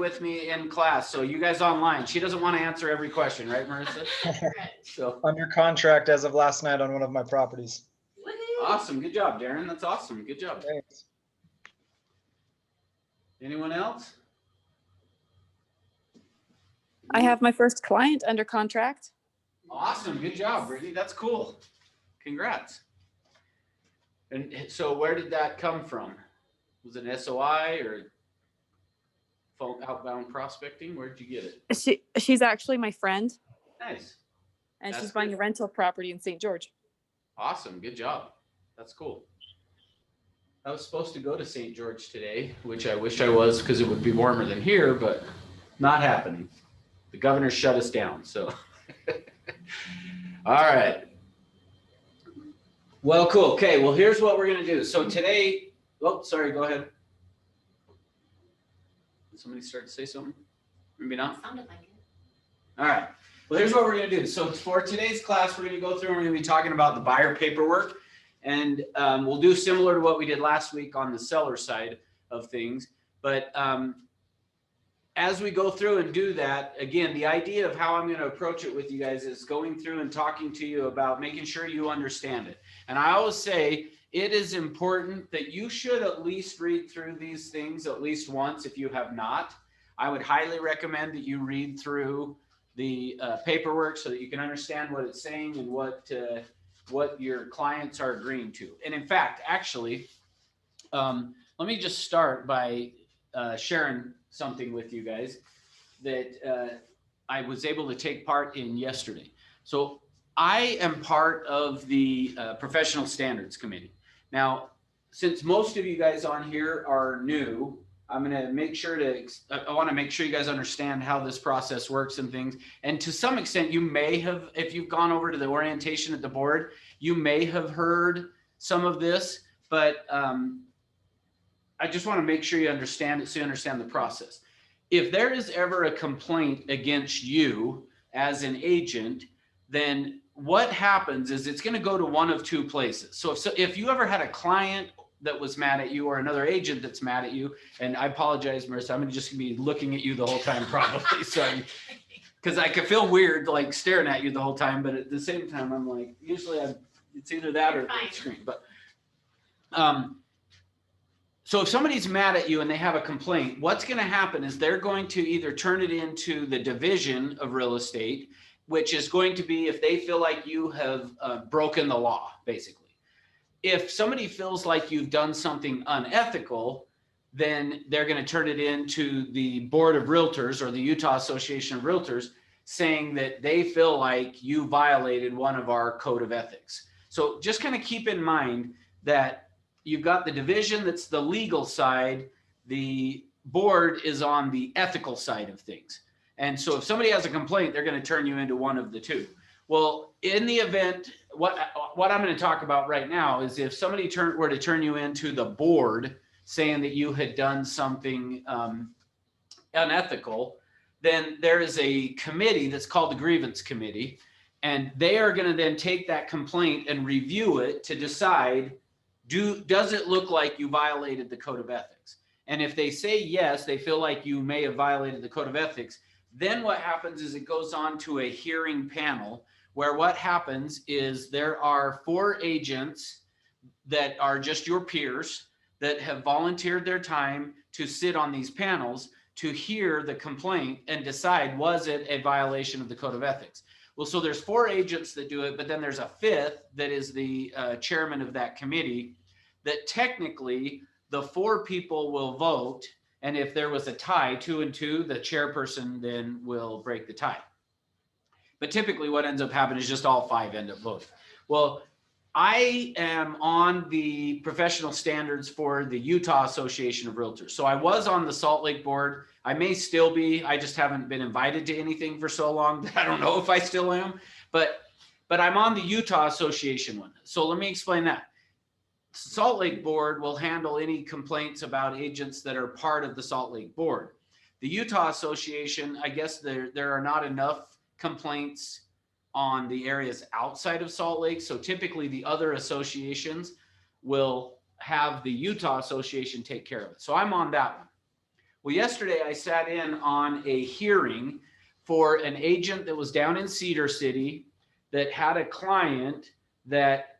with me in class. So you guys online, she doesn't want to answer every question, right, Marissa? So under contract as of last night on one of my properties. awesome. Good job, Darren. That's awesome. Good job. Thanks. Anyone else? I have my first client under contract. Awesome. Good job, Brittany. That's cool. Congrats. And so where did that come from? Was it an SOI or phone outbound prospecting? Where did you get it? She's actually my friend. Nice. And That's she's buying good. a rental property in St. George. Awesome. Good job. That's cool. I was supposed to go to St. George today, which I wish I was because it would be warmer than here, but not happening. The governor shut us down. So, all right. Well, cool. Okay. Well, here's what we're going to do. So today, oh, sorry, go ahead. Did somebody start to say something? Maybe not. Sounded like it. All right. Well, here's what we're going to do. So for today's class, we're going to go through and we're going to be talking about the buyer paperwork. And we'll do similar to what we did last week on the seller side of things. But as we go through and do that, again, the idea of how I'm going to approach it with you guys is going through and talking to you about making sure you understand it. And I always say it is important that you should at least read through these things at least once if you have not. I would highly recommend that you read through the paperwork so that you can understand what it's saying and what your clients are agreeing to. And in fact, actually, let me just start by sharing something with you guys that I was able to take part in yesterday. So I am part of the Professional Standards Committee. Now, since most of you guys on here are new, I'm going to make sure I want to make sure you guys understand how this process works and things. And to some extent, you may have, if you've gone over to the orientation at the board, you may have heard some of this, but I just want to make sure you understand it so you understand the process. If there is ever a complaint against you as an agent, then what happens is it's going to go to one of two places. So if you ever had a client that was mad at you or another agent that's mad at you, and I apologize, Marissa, I'm just gonna be looking at you the whole time probably, sorry, because I could feel weird like staring at you the whole time, but at the same time, I'm like, usually it's either that or the screen, but so if somebody's mad at you and they have a complaint, what's going to happen is they're going to either turn it into the division of real estate, which is going to be if they feel like you have broken the law, basically. If somebody feels like you've done something unethical, then they're going to turn it into the Board of Realtors or the Utah Association of Realtors, saying that they feel like you violated one of our code of ethics. So just kind of keep in mind that you've got the division that's the legal side, the board is on the ethical side of things. And so if somebody has a complaint, they're going to turn you into one of the two. Well, in the event, what I'm going to talk about right now is if somebody were to turn you into the board saying that you had done something unethical, then there is a committee that's called the grievance committee, and they are going to then take that complaint and review it to decide, does it look like you violated the code of ethics? And if they say yes, they feel like you may have violated the code of ethics, then what happens is it goes on to a hearing panel where what happens is there are 4 agents that are just your peers that have volunteered their time to sit on these panels to hear the complaint and decide, was it a violation of the code of ethics? Well, so there's 4 agents that do it, but then there's a 5th that is the chairman of that committee that technically the 4 people will vote. And if there was a tie, 2 and 2, the chairperson then will break the tie. But typically what ends up happening is just all 5 end up voting. Well, I am on the professional standards for the Utah Association of Realtors. So I was on the Salt Lake board. I may still be. I just haven't been invited to anything for so long that I don't know if I still am. But I'm on the Utah Association one. So let me explain that. Salt Lake board will handle any complaints about agents that are part of the Salt Lake board. The Utah Association, I guess there are not enough complaints on the areas outside of Salt Lake. So typically the other associations will have the Utah Association take care of it. So I'm on that one. Well, yesterday I sat in on a hearing for an agent that was down in Cedar City that had a client that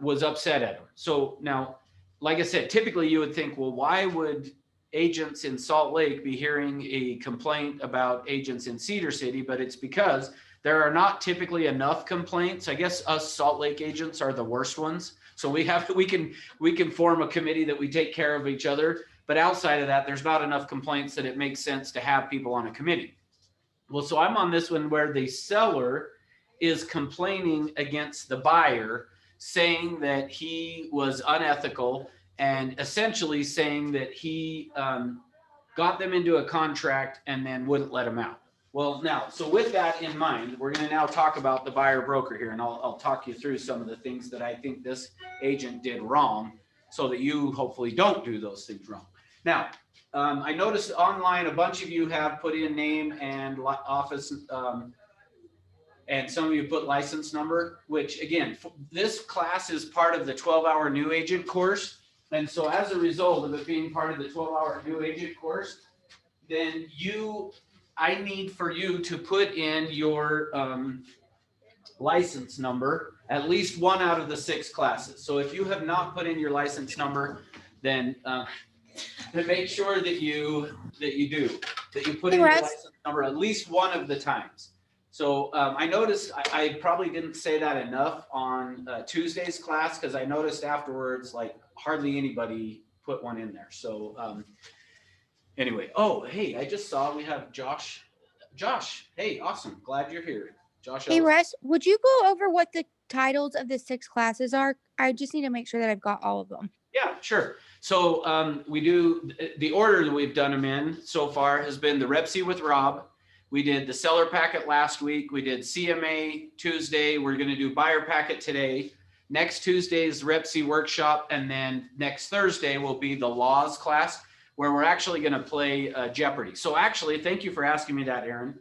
was upset at him. So now, like I said, typically you would think, well, why would agents in Salt Lake be hearing a complaint about agents in Cedar City? But it's because there are not typically enough complaints. I guess us Salt Lake agents are the worst ones. So we can form a committee that we take care of each other. But outside of that, there's not enough complaints that it makes sense to have people on a committee. Well, so I'm on this one where the seller is complaining against the buyer, saying that he was unethical and essentially saying that he got them into a contract and then wouldn't let them out. Well, now, so with that in mind, we're going to now talk about the buyer broker here, and I'll talk you through some of the things that I think this agent did wrong so that you hopefully don't do those things wrong. Now, I noticed online a bunch of you have put in name and office, and some of you put license number, which again, this class is part of the 12-hour new agent course. And so as a result of it being part of the 12-hour new agent course, then I need for you to put in your license number at least one out of the 6 classes. So if you have not put in your license number, then make sure that you put in your license number at least one of the times. So I noticed I probably didn't say that enough on Tuesday's class, because I noticed afterwards like hardly anybody put one in there. So anyway, oh, hey, I just saw we have Josh. Josh, hey, awesome. Glad you're here. Josh. Hey, Russ, would you go over what the titles of the 6 classes are? I just need to make sure that I've got all of them. Yeah, sure. So we do the order that we've done them in so far has been the Rep C with Rob. We did the seller packet last week. We did CMA Tuesday. We're going to do buyer packet today. Next Tuesday is Rep C workshop. And then next Thursday will be the laws class, where we're actually going to play Jeopardy. So actually, thank you for asking me that, Erin.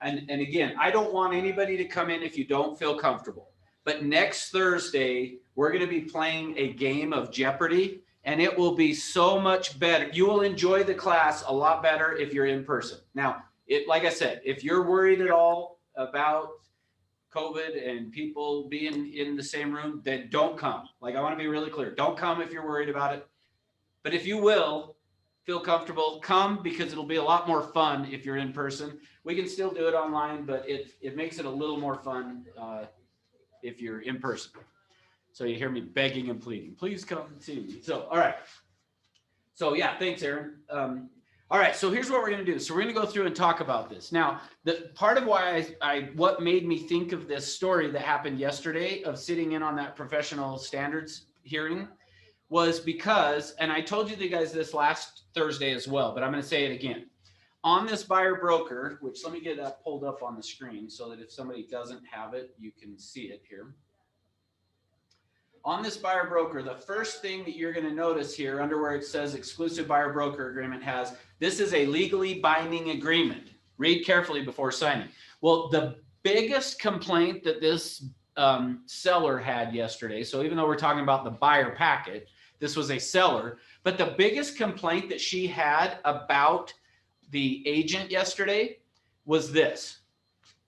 And again, I don't want anybody to come in if you don't feel comfortable. But next Thursday, we're going to be playing a game of Jeopardy, and it will be so much better. You will enjoy the class a lot better if you're in person. Now, like I said, if you're worried at all about COVID and people being in the same room, then don't come. Like, I want to be really clear. Don't come if you're worried about it. But if you will feel comfortable, come, because it'll be a lot more fun if you're in person. We can still do it online, but it makes it a little more fun if you're in person. So you hear me begging and pleading, please come see me. So, all right. So yeah, thanks, Erin. All right, so here's what we're going to do. So we're going to go through and talk about this. Now, the part of why what made me think of this story that happened yesterday of sitting in on that professional standards hearing was because, and I told you guys this last Thursday as well, but I'm going to say it again. On this buyer broker, which let me get that pulled up on the screen so that if somebody doesn't have it, you can see it here. On this buyer broker, the first thing that you're going to notice here under where it says exclusive buyer broker agreement this is a legally binding agreement. Read carefully before signing. Well, the biggest complaint that this seller had yesterday, so even though we're talking about the buyer packet, this was a seller, but the biggest complaint that she had about the agent yesterday was this,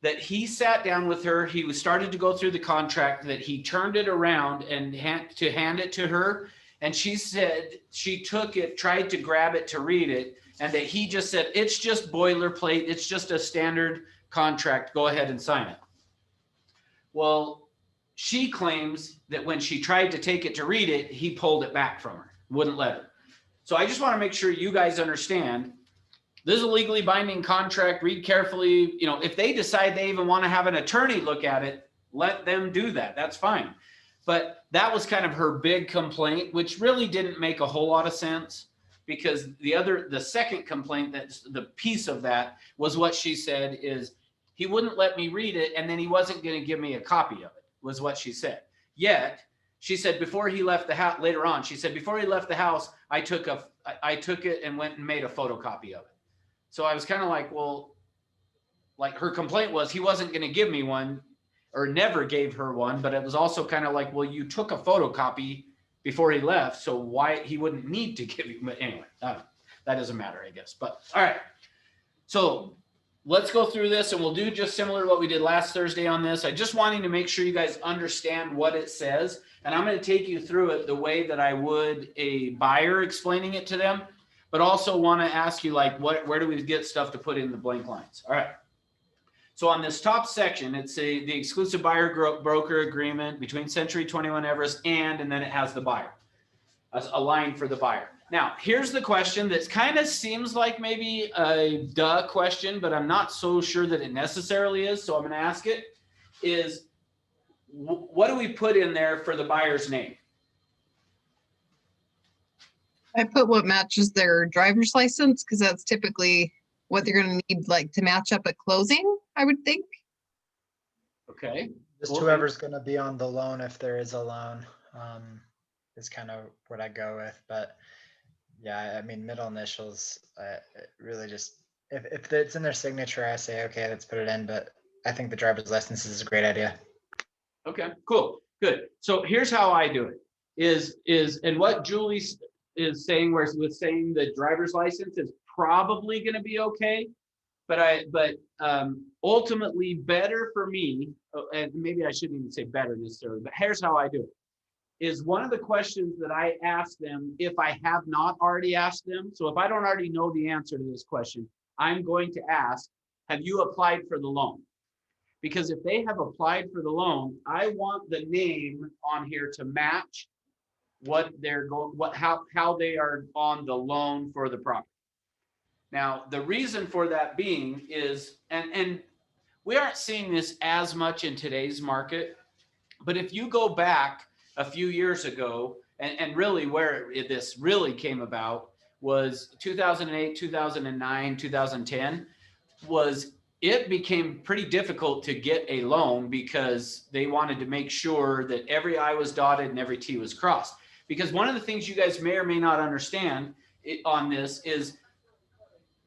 that he sat down with her, he started to go through the contract, that he turned it around and hand it to her, and she said she took it, tried to grab it to read it, and that he just said, it's just boilerplate, it's just a standard contract, go ahead and sign it. Well, she claims that when she tried to take it to read it, he pulled it back from her, wouldn't let her. So I just want to make sure you guys understand, this is a legally binding contract. Read carefully. You know, if they decide they even want to have an attorney look at it, let them do that. That's fine. But that was kind of her big complaint, which really didn't make a whole lot of sense, because the second complaint, that's the piece of that, was what she said is he wouldn't let me read it, and then he wasn't going to give me a copy of it, was what she said. Yet she said before he left the house, later on, she said before he left the house, I took it and went and made a photocopy of it. So I was kind of like, well, like her complaint was he wasn't going to give me one, or never gave her one, but it was also kind of like, well, you took a photocopy before he left, so why he wouldn't need to give you, but anyway. that doesn't matter, I guess. But all right. So let's go through this and we'll do just similar to what we did last Thursday on this. I just wanting to make sure you guys understand what it says. And I'm going to take you through it the way that I would a buyer explaining it to them, but also want to ask you like, where do we get stuff to put in the blank lines? All right. So on this top section, it's the exclusive buyer broker agreement between Century 21 Everest and then it has the buyer, a line for the buyer. Now, here's the question that kind of seems like maybe a duh question, but I'm not so sure that it necessarily is. So I'm going to ask it is, what do we put in there for the buyer's name? I put what matches their driver's license because that's typically what they're going to need like to match up at closing, I would think. Okay. Just Cool. whoever's gonna be on the loan, if there is a loan, is kind of what I go with. But yeah, I mean, middle initials, it really just, if it's in their signature, I say, okay, let's put it in. But I think the driver's license is a great idea. Okay, cool, good. So here's how I do it and what Julie is saying, where with saying the driver's license is probably going to be okay. But ultimately better for me, and maybe I shouldn't even say better necessarily, but here's how I do it. Is one of the questions that I ask them if I have not already asked them. So if I don't already know the answer to this question, I'm going to ask, have you applied for the loan? Because if they have applied for the loan, I want the name on here to match what they're going, how they are on the loan for the property. Now, the reason for that being is, and we aren't seeing this as much in today's market, but if you go back a few years ago, and really where this really came about was 2008, 2009, 2010, was it became pretty difficult to get a loan because they wanted to make sure that every I was dotted and every T was crossed. Because one of the things you guys may or may not understand on this is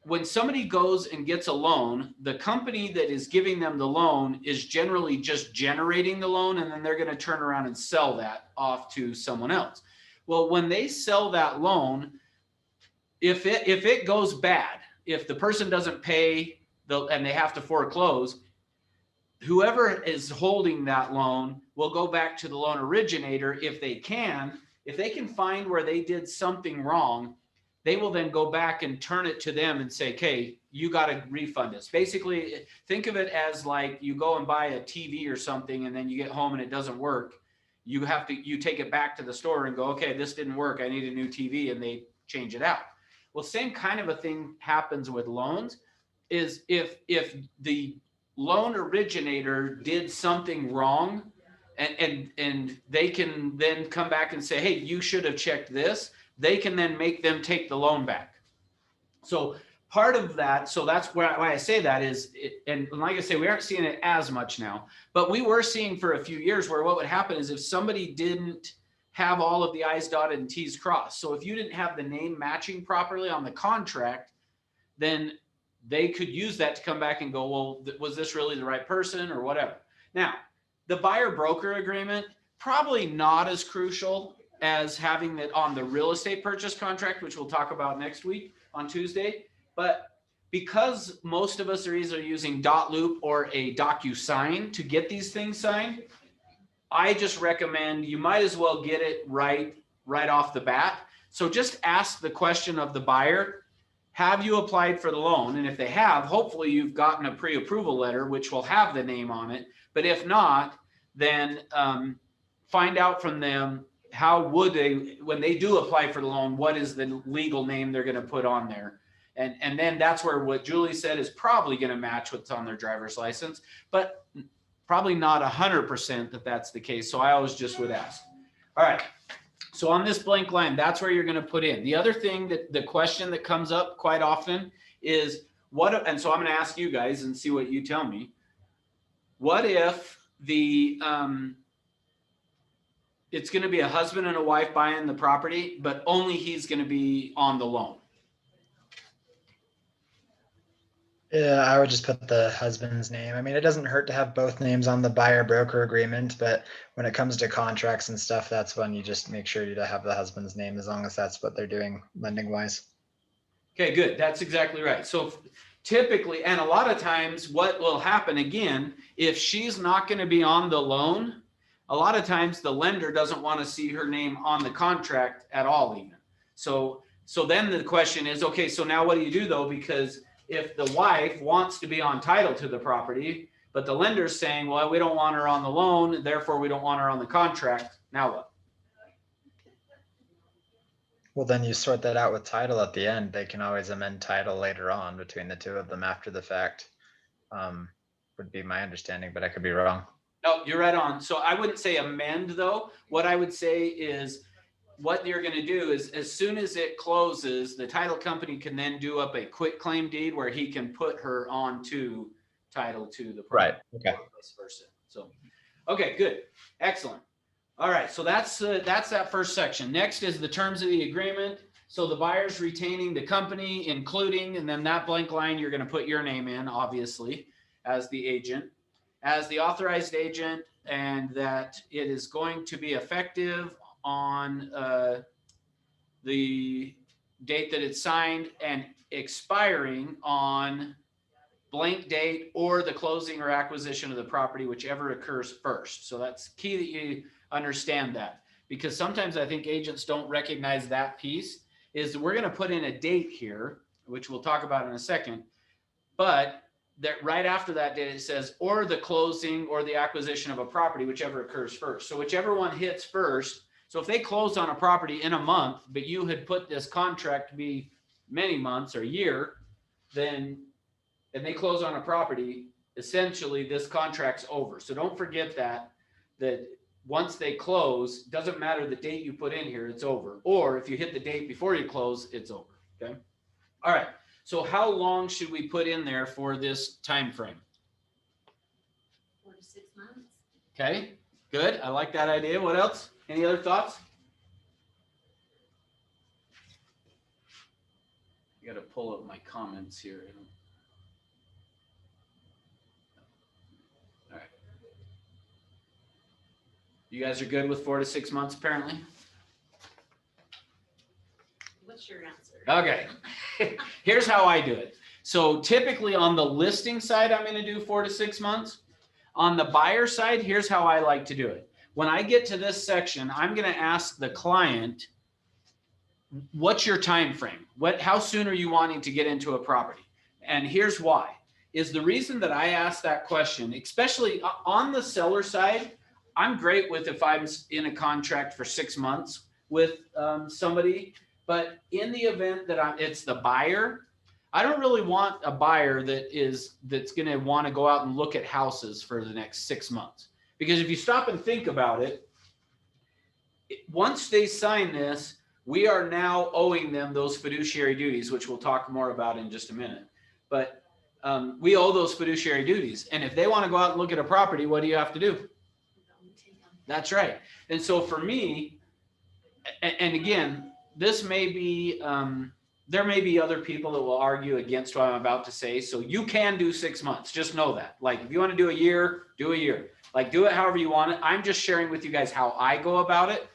when somebody goes and gets a loan, the company that is giving them the loan is generally just generating the loan, and then they're going to turn around and sell that off to someone else. Well, when they sell that loan, if it goes bad, if the person doesn't pay and they have to foreclose, whoever is holding that loan will go back to the loan originator if they can find where they did something wrong. They will then go back and turn it to them and say, okay, you got to refund us. Basically, think of it as like you go and buy a TV or something, and then you get home and it doesn't work. You take it back to the store and go, okay, this didn't work. I need a new TV, and they change it out. Well, same kind of a thing happens with loans is if the loan originator did something wrong and they can then come back and say, hey, you should have checked this. They can then make them take the loan back. So part of that, so that's why I say that is, and like I say, we aren't seeing it as much now, but we were seeing for a few years where what would happen is if somebody didn't have all of the I's dotted and T's crossed. So if you didn't have the name matching properly on the contract, then they could use that to come back and go, well, was this really the right person or whatever? Now, the buyer broker agreement, probably not as crucial as having it on the real estate purchase contract, which we'll talk about next week on Tuesday. But because most of us are either using .loop or a DocuSign to get these things signed, I just recommend you might as well get it right off the bat. So just ask the question of the buyer, have you applied for the loan? And if they have, hopefully you've gotten a pre-approval letter, which will have the name on it. But if not, then find out from them, how would they, when they do apply for the loan, what is the legal name they're going to put on there? And then that's where what Julie said is probably going to match what's on their driver's license, but probably not 100% that that's the case. So I always just would ask. All right. So on this blank line, that's where you're going to put in. The other thing that the question that comes up quite often is what, and so I'm going to ask you guys and see what you tell me. What if the, it's going to be a husband and a wife buying the property, but only he's going to be on the loan? Yeah, I would just put the husband's name. I mean, it doesn't hurt to have both names on the buyer broker agreement, but when it comes to contracts and stuff, that's when you just make sure to have the husband's name, as long as that's what they're doing lending wise. Okay, good. That's exactly right. So typically, and a lot of times what will happen again, if she's not going to be on the loan, a lot of times the lender doesn't want to see her name on the contract at all even. So then the question is, okay, so now what do you do though? Because if the wife wants to be on title to the property, but the lender's saying, well, we don't want her on the loan, therefore we don't want her on the contract. Now what? Well, then you sort that out with title at the end. They can always amend title later on between the two of them after the fact. Would be my understanding, but I could be wrong. No, you're right on. So I wouldn't say amend though. What I would say is what you're going to do is as soon as it closes, the title company can then do up a quit claim deed where he can put her onto title to the property. Right. Okay. Or vice versa. So, okay, good. Excellent. All right. So that's that first section. Next is the terms of the agreement. So the buyer's retaining the company, including, and then that blank line, you're going to put your name in, obviously, as the agent, as the authorized agent, and that it is going to be effective on the date that it's signed and expiring on blank date or the closing or acquisition of the property, whichever occurs first. So that's key that you understand that, because sometimes I think agents don't recognize that piece. Is we're going to put in a date here, which we'll talk about in a second, but that right after that date, it says, or the closing or the acquisition of a property, whichever occurs first. So whichever one hits first. So if they close on a property in a month, but you had put this contract to be many months or a year, then, and they close on a property, essentially this contract's over. So don't forget that once they close, doesn't matter the date you put in here, it's over. Or if you hit the date before you close, it's over. Okay. All right. So how long should we put in there for this time frame? 4 to 6 months. Okay, good. I like that idea. What else? Any other thoughts? I got to pull up my comments here. All right. You guys are good with 4 to 6 months, apparently? What's your answer? Okay. Here's how I do it. So typically on the listing side, I'm going to do 4 to 6 months. On the buyer side, here's how I like to do it. When I get to this section, I'm going to ask the client, what's your time frame? How soon are you wanting to get into a property? And here's why. Is the reason that I ask that question, especially on the seller side, I'm great with if I'm in a contract for 6 months with somebody, but in the event that it's the buyer, I don't really want a buyer that's going to want to go out and look at houses for the next 6 months. Because if you stop and think about it, once they sign this, we are now owing them those fiduciary duties, which we'll talk more about in just a minute. But we owe those fiduciary duties. And if they want to go out and look at a property, what do you have to do? That's right. And so for me, and again, this may be, there may be other people that will argue against what I'm about to say. So you can do 6 months. Just know that. Like if you want to do a year, do a year. Like do it however you want it. I'm just sharing with you guys how I go about it.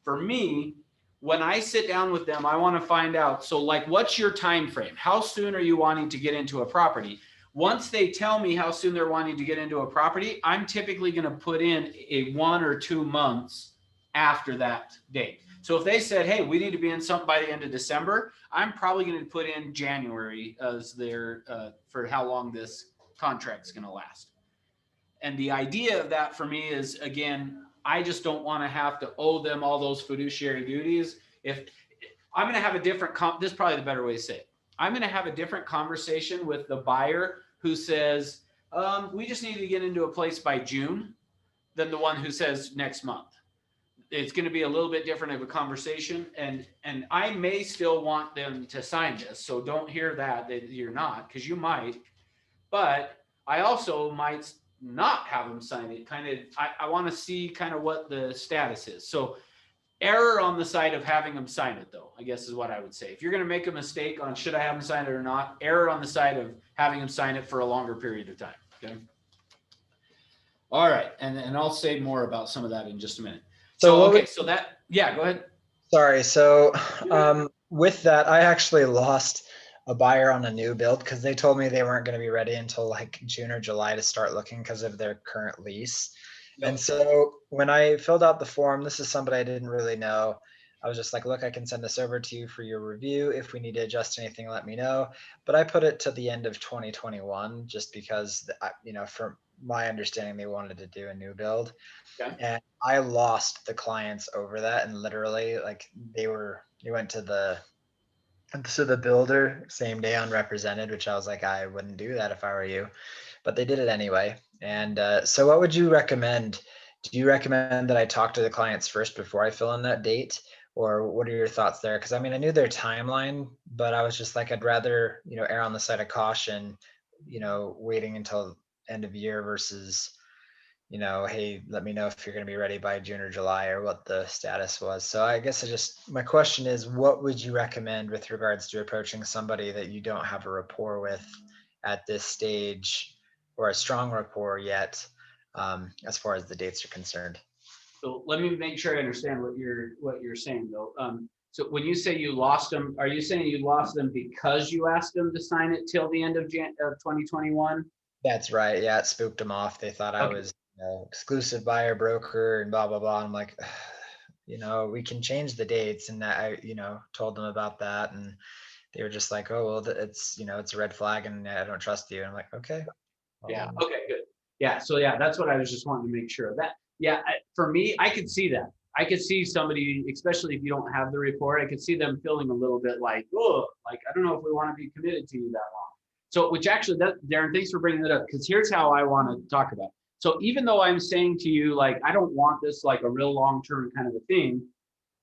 For me, when I sit down with them, I want to find out. So like, what's your time frame? How soon are you wanting to get into a property? Once they tell me how soon they're wanting to get into a property, I'm typically going to put in a 1 or 2 months after that date. So if they said, hey, we need to be in something by the end of December, I'm probably going to put in January as their for how long this contract's going to last. And the idea of that for me is, again, I just don't want to have to owe them all those fiduciary duties. If I'm going to have a different, this is probably the better way to say it. I'm going to have a different conversation with the buyer who says, we just need to get into a place by June than the one who says next month. It's going to be a little bit different of a conversation. And I may still want them to sign this. So don't hear that you're not, because you might. But I also might not have them sign it. I want to see kind of what the status is. So error on the side of having them sign it, though, I guess is what I would say. If you're going to make a mistake on should I have them sign it or not, error on the side of having them sign it for a longer period of time. Okay. All right. And I'll say more about some of that in just a minute. So, okay. So that, yeah, go ahead. Sorry. So with that, I actually lost a buyer on a new build because they told me they weren't going to be ready until like June or July to start looking because of their current lease. Yep. And so when I filled out the form, this is somebody I didn't really know. I was just like, look, I can send this over to you for your review. If we need to adjust anything, let me know. But I put it to the end of 2021 just because, from my understanding, they wanted to do a new build. Okay. And I lost the clients over that. And literally, like, they went to the builder same day unrepresented, which I was like, I wouldn't do that if I were you. But they did it anyway. And so what would you recommend? Do you recommend that I talk to the clients first before I fill in that date? Or what are your thoughts there? Because I mean, I knew their timeline, but I was just like, I'd rather, err on the side of caution, waiting until end of year versus, hey, let me know if you're going to be ready by June or July or what the status was. So I guess my question is, what would you recommend with regards to approaching somebody that you don't have a rapport with at this stage or a strong rapport yet, as far as the dates are concerned? So let me make sure I understand what you're saying though. So when you say you lost them, are you saying you lost them because you asked them to sign it till the end of 2021? That's right. Yeah, it spooked them off. They thought I Okay. was exclusive buyer broker and blah, blah, blah. I'm like, we can change the dates. And I, told them about that. And they were just like, oh, well, it's a red flag and I don't trust you. And I'm like, okay. Yeah. Okay, good. Yeah. So yeah, that's what I was just wanting to make sure of that. Yeah. For me, I could see that. I could see somebody, especially if you don't have the report, I could see them feeling a little bit like, oh, like, I don't know if we want to be committed to you that long. So, which actually, Darren, thanks for bringing that up, because here's how I want to talk about it. So even though I'm saying to you, like, I don't want this like a real long-term kind of a thing,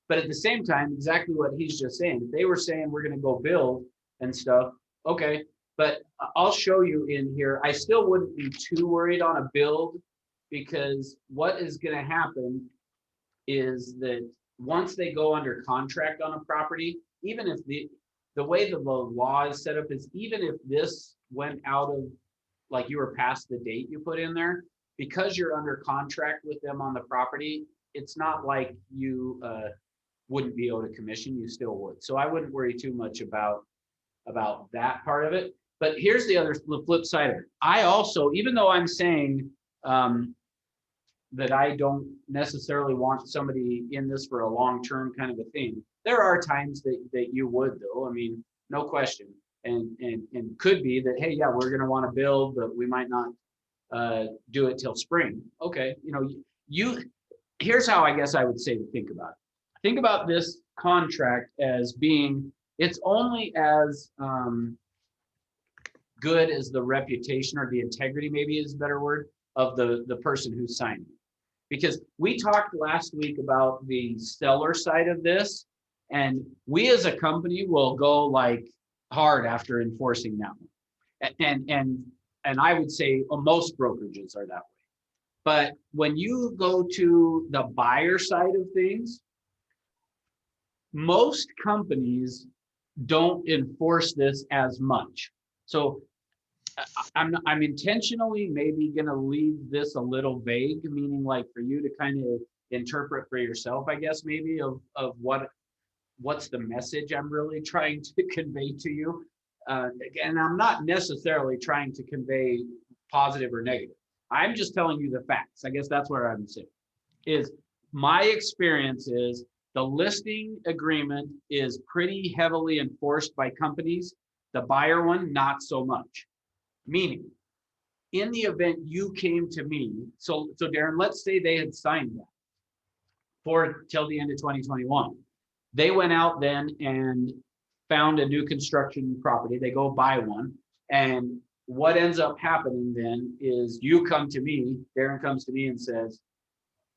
but at the same time, exactly what he's just saying, if they were saying we're going to go build and stuff, okay, but I'll show you in here. I still wouldn't be too worried on a build, because what is going to happen is that once they go under contract on a property, even if the way the law is set up is, even if this went out of, like, you were past the date you put in there, because you're under contract with them on the property, it's not like you wouldn't be owed a commission, you still would. So I wouldn't worry too much about that part of it. But here's the flip side of it. I also, even though I'm saying that I don't necessarily want somebody in this for a long-term kind of a thing, there are times that you would, though. I mean, no question. And could be that, hey, yeah, we're going to want to build, but we might not do it till spring. Okay, here's how I guess I would say to think about it. Think about this contract as being, it's only as good as the reputation or the integrity, maybe is a better word, of the person who's signing it. Because we talked last week about the seller side of this, and we as a company will go like hard after enforcing that one. And I would say most brokerages are that way. But when you go to the buyer side of things, most companies don't enforce this as much. So I'm intentionally maybe going to leave this a little vague, meaning like for you to kind of interpret for yourself, I guess, maybe of what's the message I'm really trying to convey to you. And I'm not necessarily trying to convey positive or negative. I'm just telling you the facts. I guess that's where I'm saying is my experience is the listing agreement is pretty heavily enforced by companies. The buyer one, not so much. Meaning, in the event you came to me, so Darren, let's say they had signed that for till the end of 2021. They went out then and found a new construction property. They go buy one. And what ends up happening then is you come to me, Darren comes to me and says,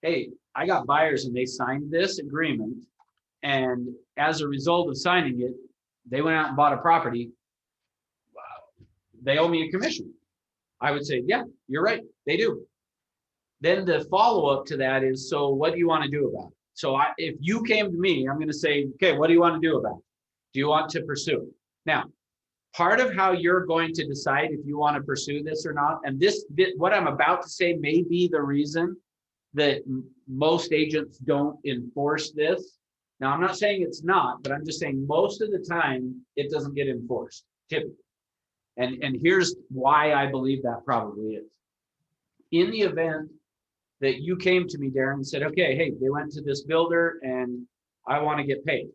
hey, I got buyers and they signed this agreement. And as a result of signing it, they went out and bought a property. They owe me a commission. I would say, yeah, you're right. They do. Then the follow-up to that is, so what do you want to do about it? So if you came to me, I'm going to say, okay, what do you want to do about it? Do you want to pursue it? Now, part of how you're going to decide if you want to pursue this or not, and what I'm about to say may be the reason that most agents don't enforce this. Now, I'm not saying it's not, but I'm just saying most of the time it doesn't get enforced. typically. And here's why I believe that probably is. In the event that you came to me, Darren, and said, okay, hey, they went to this builder and I want to get paid.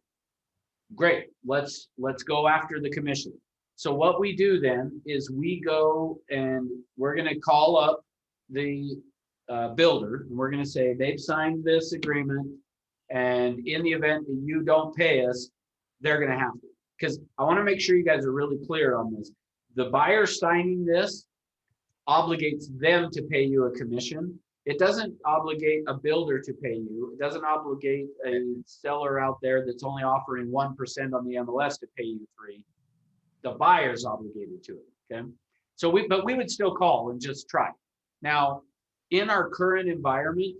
Great, let's go after the commission. So what we do then is we go and we're going to call up the builder, and we're going to say they've signed this agreement, and in the event that you don't pay us, they're going to have to. Because I want to make sure you guys are really clear on this. The buyer signing this obligates them to pay you a commission. It doesn't obligate a builder to pay you. It doesn't obligate a seller out there that's only offering 1% on the MLS to pay you 3%. The buyer's obligated to it, okay? So we would still call and just try. Now, in our current environment,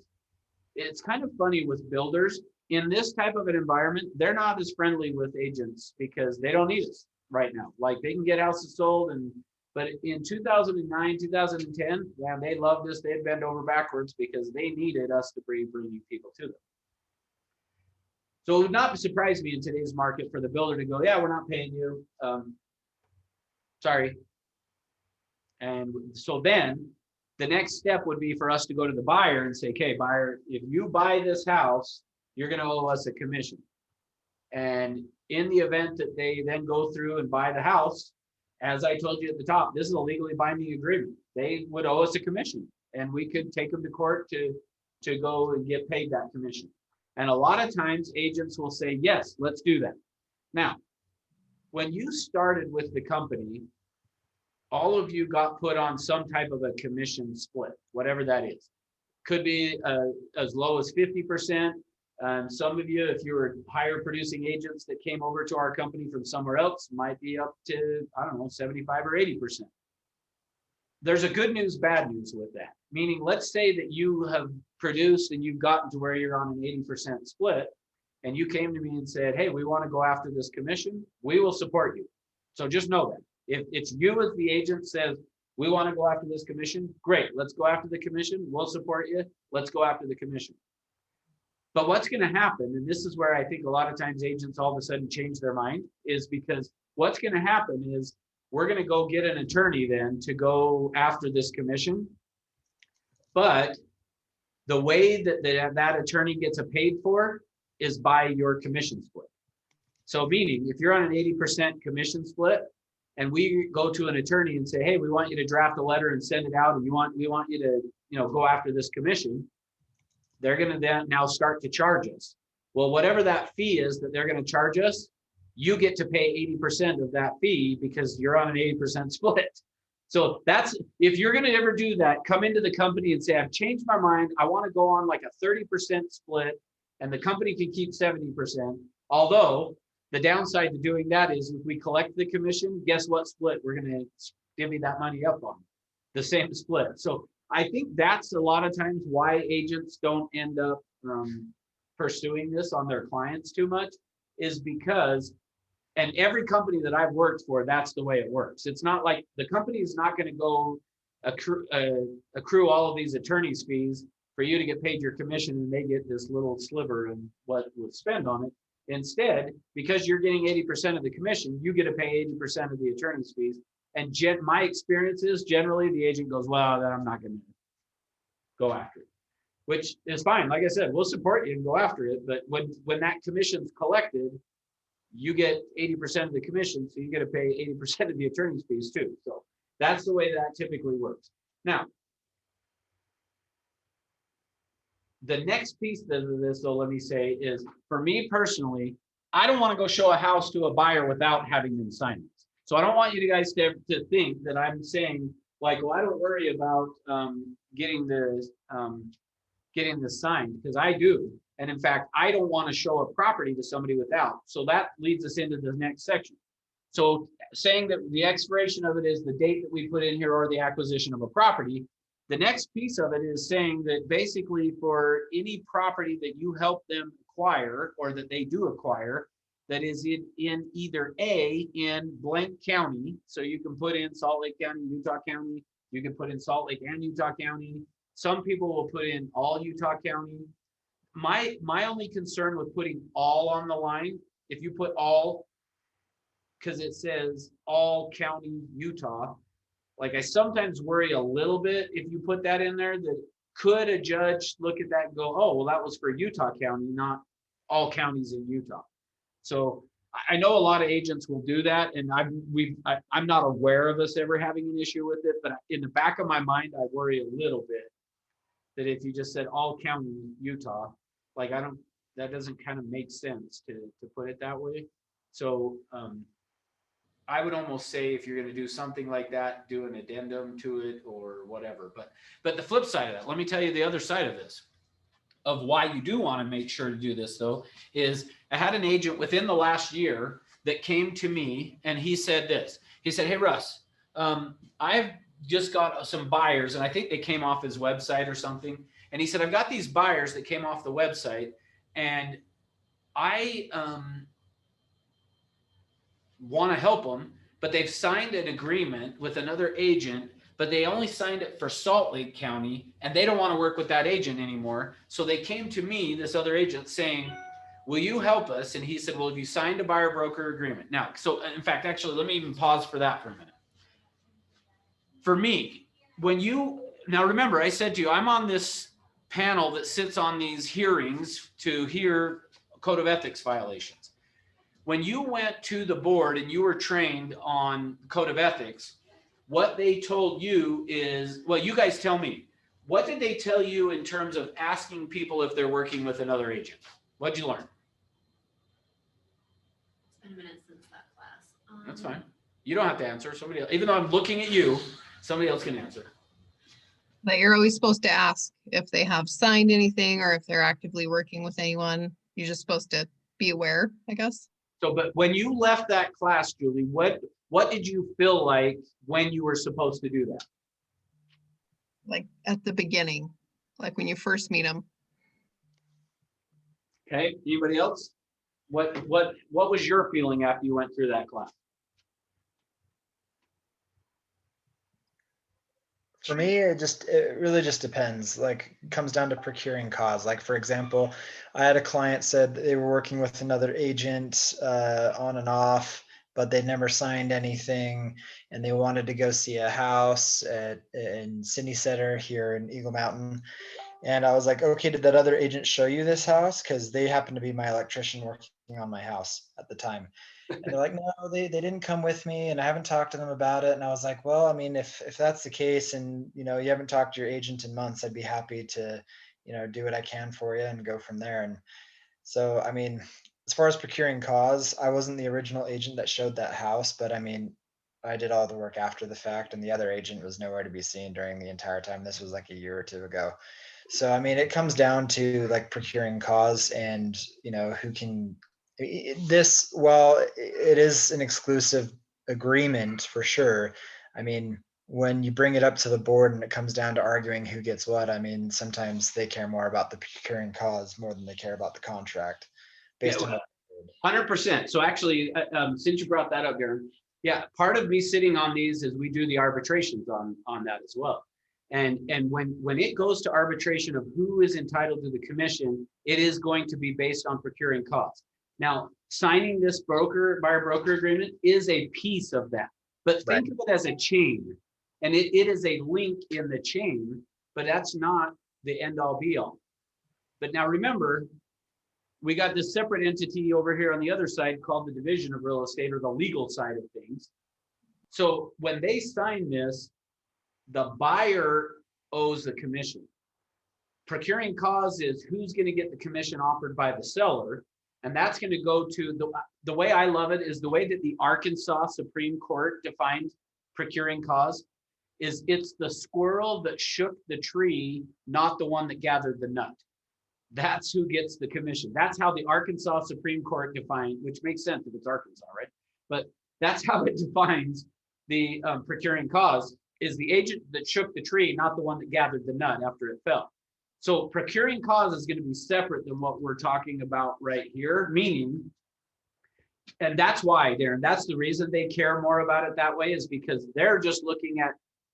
it's kind of funny with builders. In this type of an environment, they're not as friendly with agents because they don't need us right now. Like they can get houses sold, but in 2009, 2010, yeah, they loved us. They'd bend over backwards because they needed us to bring new people to them. So it would not surprise me in today's market for the builder to go, yeah, we're not paying you. Sorry. And so then the next step would be for us to go to the buyer and say, okay, buyer, if you buy this house, you're going to owe us a commission. And in the event that they then go through and buy the house, as I told you at the top, this is a legally binding agreement. They would owe us a commission, and we could take them to court to go and get paid that commission. And a lot of times agents will say, yes, let's do that. Now, when you started with the company, all of you got put on some type of a commission split, whatever that is. Could be as low as 50%. Some of you, if you were higher producing agents that came over to our company from somewhere else, might be up to, I don't know, 75 or 80%. There's a good news, bad news with that. Meaning, let's say that you have produced and you've gotten to where you're on an 80% split, and you came to me and said, hey, we want to go after this commission. We will support you. So just know that. If it's you as the agent says, we want to go after this commission, great, let's go after the commission. We'll support you. Let's go after the commission. But what's going to happen, and this is where I think a lot of times agents all of a sudden change their mind, is because what's going to happen is we're going to go get an attorney then to go after this commission. But the way that that attorney gets paid for is by your commission split. So meaning, if you're on an 80% commission split, and we go to an attorney and say, hey, we want you to draft a letter and send it out, and we want you to go after this commission, they're going to then now start to charge us. Well, whatever that fee is that they're going to charge us, you get to pay 80% of that fee because you're on an 80% split. So that's, if you're going to ever do that, come into the company and say, I've changed my mind. I want to go on like a 30% split, and the company can keep 70%. Although the downside to doing that is if we collect the commission, guess what split we're going to divvy that money up on? The same split. So I think that's a lot of times why agents don't end up pursuing this on their clients too much, is because, and every company that I've worked for, that's the way it works. It's not like the company is not going to go accrue all of these attorney's fees for you to get paid your commission, and they get this little sliver and what would spend on it. Instead, because you're getting 80% of the commission, you get to pay 80% of the attorney's fees. And my experience is generally the agent goes, well, then I'm not going to go after it, which is fine. Like I said, we'll support you and go after it. But when that commission's collected, you get 80% of the commission, so you get to pay 80% of the attorney's fees too. So that's the way that typically works. Now, the next piece of this, though, let me say, is for me personally, I don't want to go show a house to a buyer without having them sign it. So I don't want you guys to think that I'm saying, like, well, I don't worry about getting this signed, because I do. And in fact, I don't want to show a property to somebody without. So that leads us into the next section. So saying that the expiration of it is the date that we put in here or the acquisition of a property, the next piece of it is saying that basically for any property that you help them acquire or that they do acquire, that is in either A, in blank county, so you can put in Salt Lake County, Utah County, you can put in Salt Lake and Utah County. Some people will put in all Utah County. My only concern with putting all on the line, if you put all because it says all county Utah. Like I sometimes worry a little bit if you put that in there, that could a judge look at that and go, oh, well, that was for Utah County, not all counties in Utah. So I know a lot of agents will do that, and I'm not aware of us ever having an issue with it, but in the back of my mind, I worry a little bit that if you just said all county Utah, like that doesn't kind of make sense to put it that way. So I would almost say if you're going to do something like that, do an addendum to it or whatever. But the flip side of that, let me tell you the other side of this, of why you do want to make sure to do this though, is I had an agent within the last year that came to me and he said this. He said, hey, Russ, I've just got some buyers, and I think they came off his website or something. And he said, I've got these buyers that came off the website, and I want to help them, but they've signed an agreement with another agent, but they only signed it for Salt Lake County, and they don't want to work with that agent anymore. So they came to me, this other agent, saying, will you help us? And he said, well, have you signed a buyer broker agreement? Now, so in fact, actually, let me even pause for that for a minute. For me, now remember, I said to you, I'm on this panel that sits on these hearings to hear code of ethics violations. When you went to the board and you were trained on code of ethics, what they told you is, well, you guys tell me, what did they tell you in terms of asking people if they're working with another agent? What'd you learn? It's been a minute since that class. That's fine. You don't have to answer. Somebody else, even though I'm looking at you, somebody else can answer. That you're always supposed to ask if they have signed anything or if they're actively working with anyone. You're just supposed to be aware, I guess. So, but when you left that class, Julie, what did you feel like when you were supposed to do that? Like at the beginning, like when you first meet them. Okay, anybody else? What was your feeling after you went through that class? For me, it really just depends. Like, it comes down to procuring cause. Like, for example, I had a client said they were working with another agent on and off, but they never signed anything, and they wanted to go see a house in City Center here in Eagle Mountain. And I was like, okay, did that other agent show you this house? Because they happened to be my electrician working on my house at the time. And they're like, no, they didn't come with me, and I haven't talked to them about it. And I was like, well, I mean, if that's the case, and you haven't talked to your agent in months, I'd be happy to, do what I can for you and go from there. And so, I mean, as far as procuring cause, I wasn't the original agent that showed that house, but I mean, I did all the work after the fact, and the other agent was nowhere to be seen during the entire time. This was like a year or two ago. So, I mean, it comes down to like procuring cause and, who can while it is an exclusive agreement for sure. I mean, when you bring it up to the board and it comes down to arguing who gets what, I mean, sometimes they care more about the procuring cause more than they care about the contract based on 100%. So actually, since you brought that up, Darren, yeah, part of me sitting on these is we do the arbitrations on that as well. And when it goes to arbitration of who is entitled to the commission, it is going to be based on procuring cause. Now, signing this buyer broker agreement is a piece of that, but think of it as a chain, and it is a link in the chain, but that's not the end all be all. But now remember, we got this separate entity over here on the other side called the division of real estate, or the legal side of things. So when they sign this, the buyer owes the commission. Procuring cause is who's going to get the commission offered by the seller. And that's going to go to the way I love it is the way that the Arkansas Supreme Court defined procuring cause is it's the squirrel that shook the tree, not the one that gathered the nut. That's who gets the commission. That's how the Arkansas Supreme Court defined, which makes sense if it's Arkansas, right? But that's how it defines the procuring cause is the agent that shook the tree, not the one that gathered the nut after it fell. So procuring cause is going to be separate than what we're talking about right here, meaning, and that's why, Darren, that's the reason they care more about it that way is because they're just looking at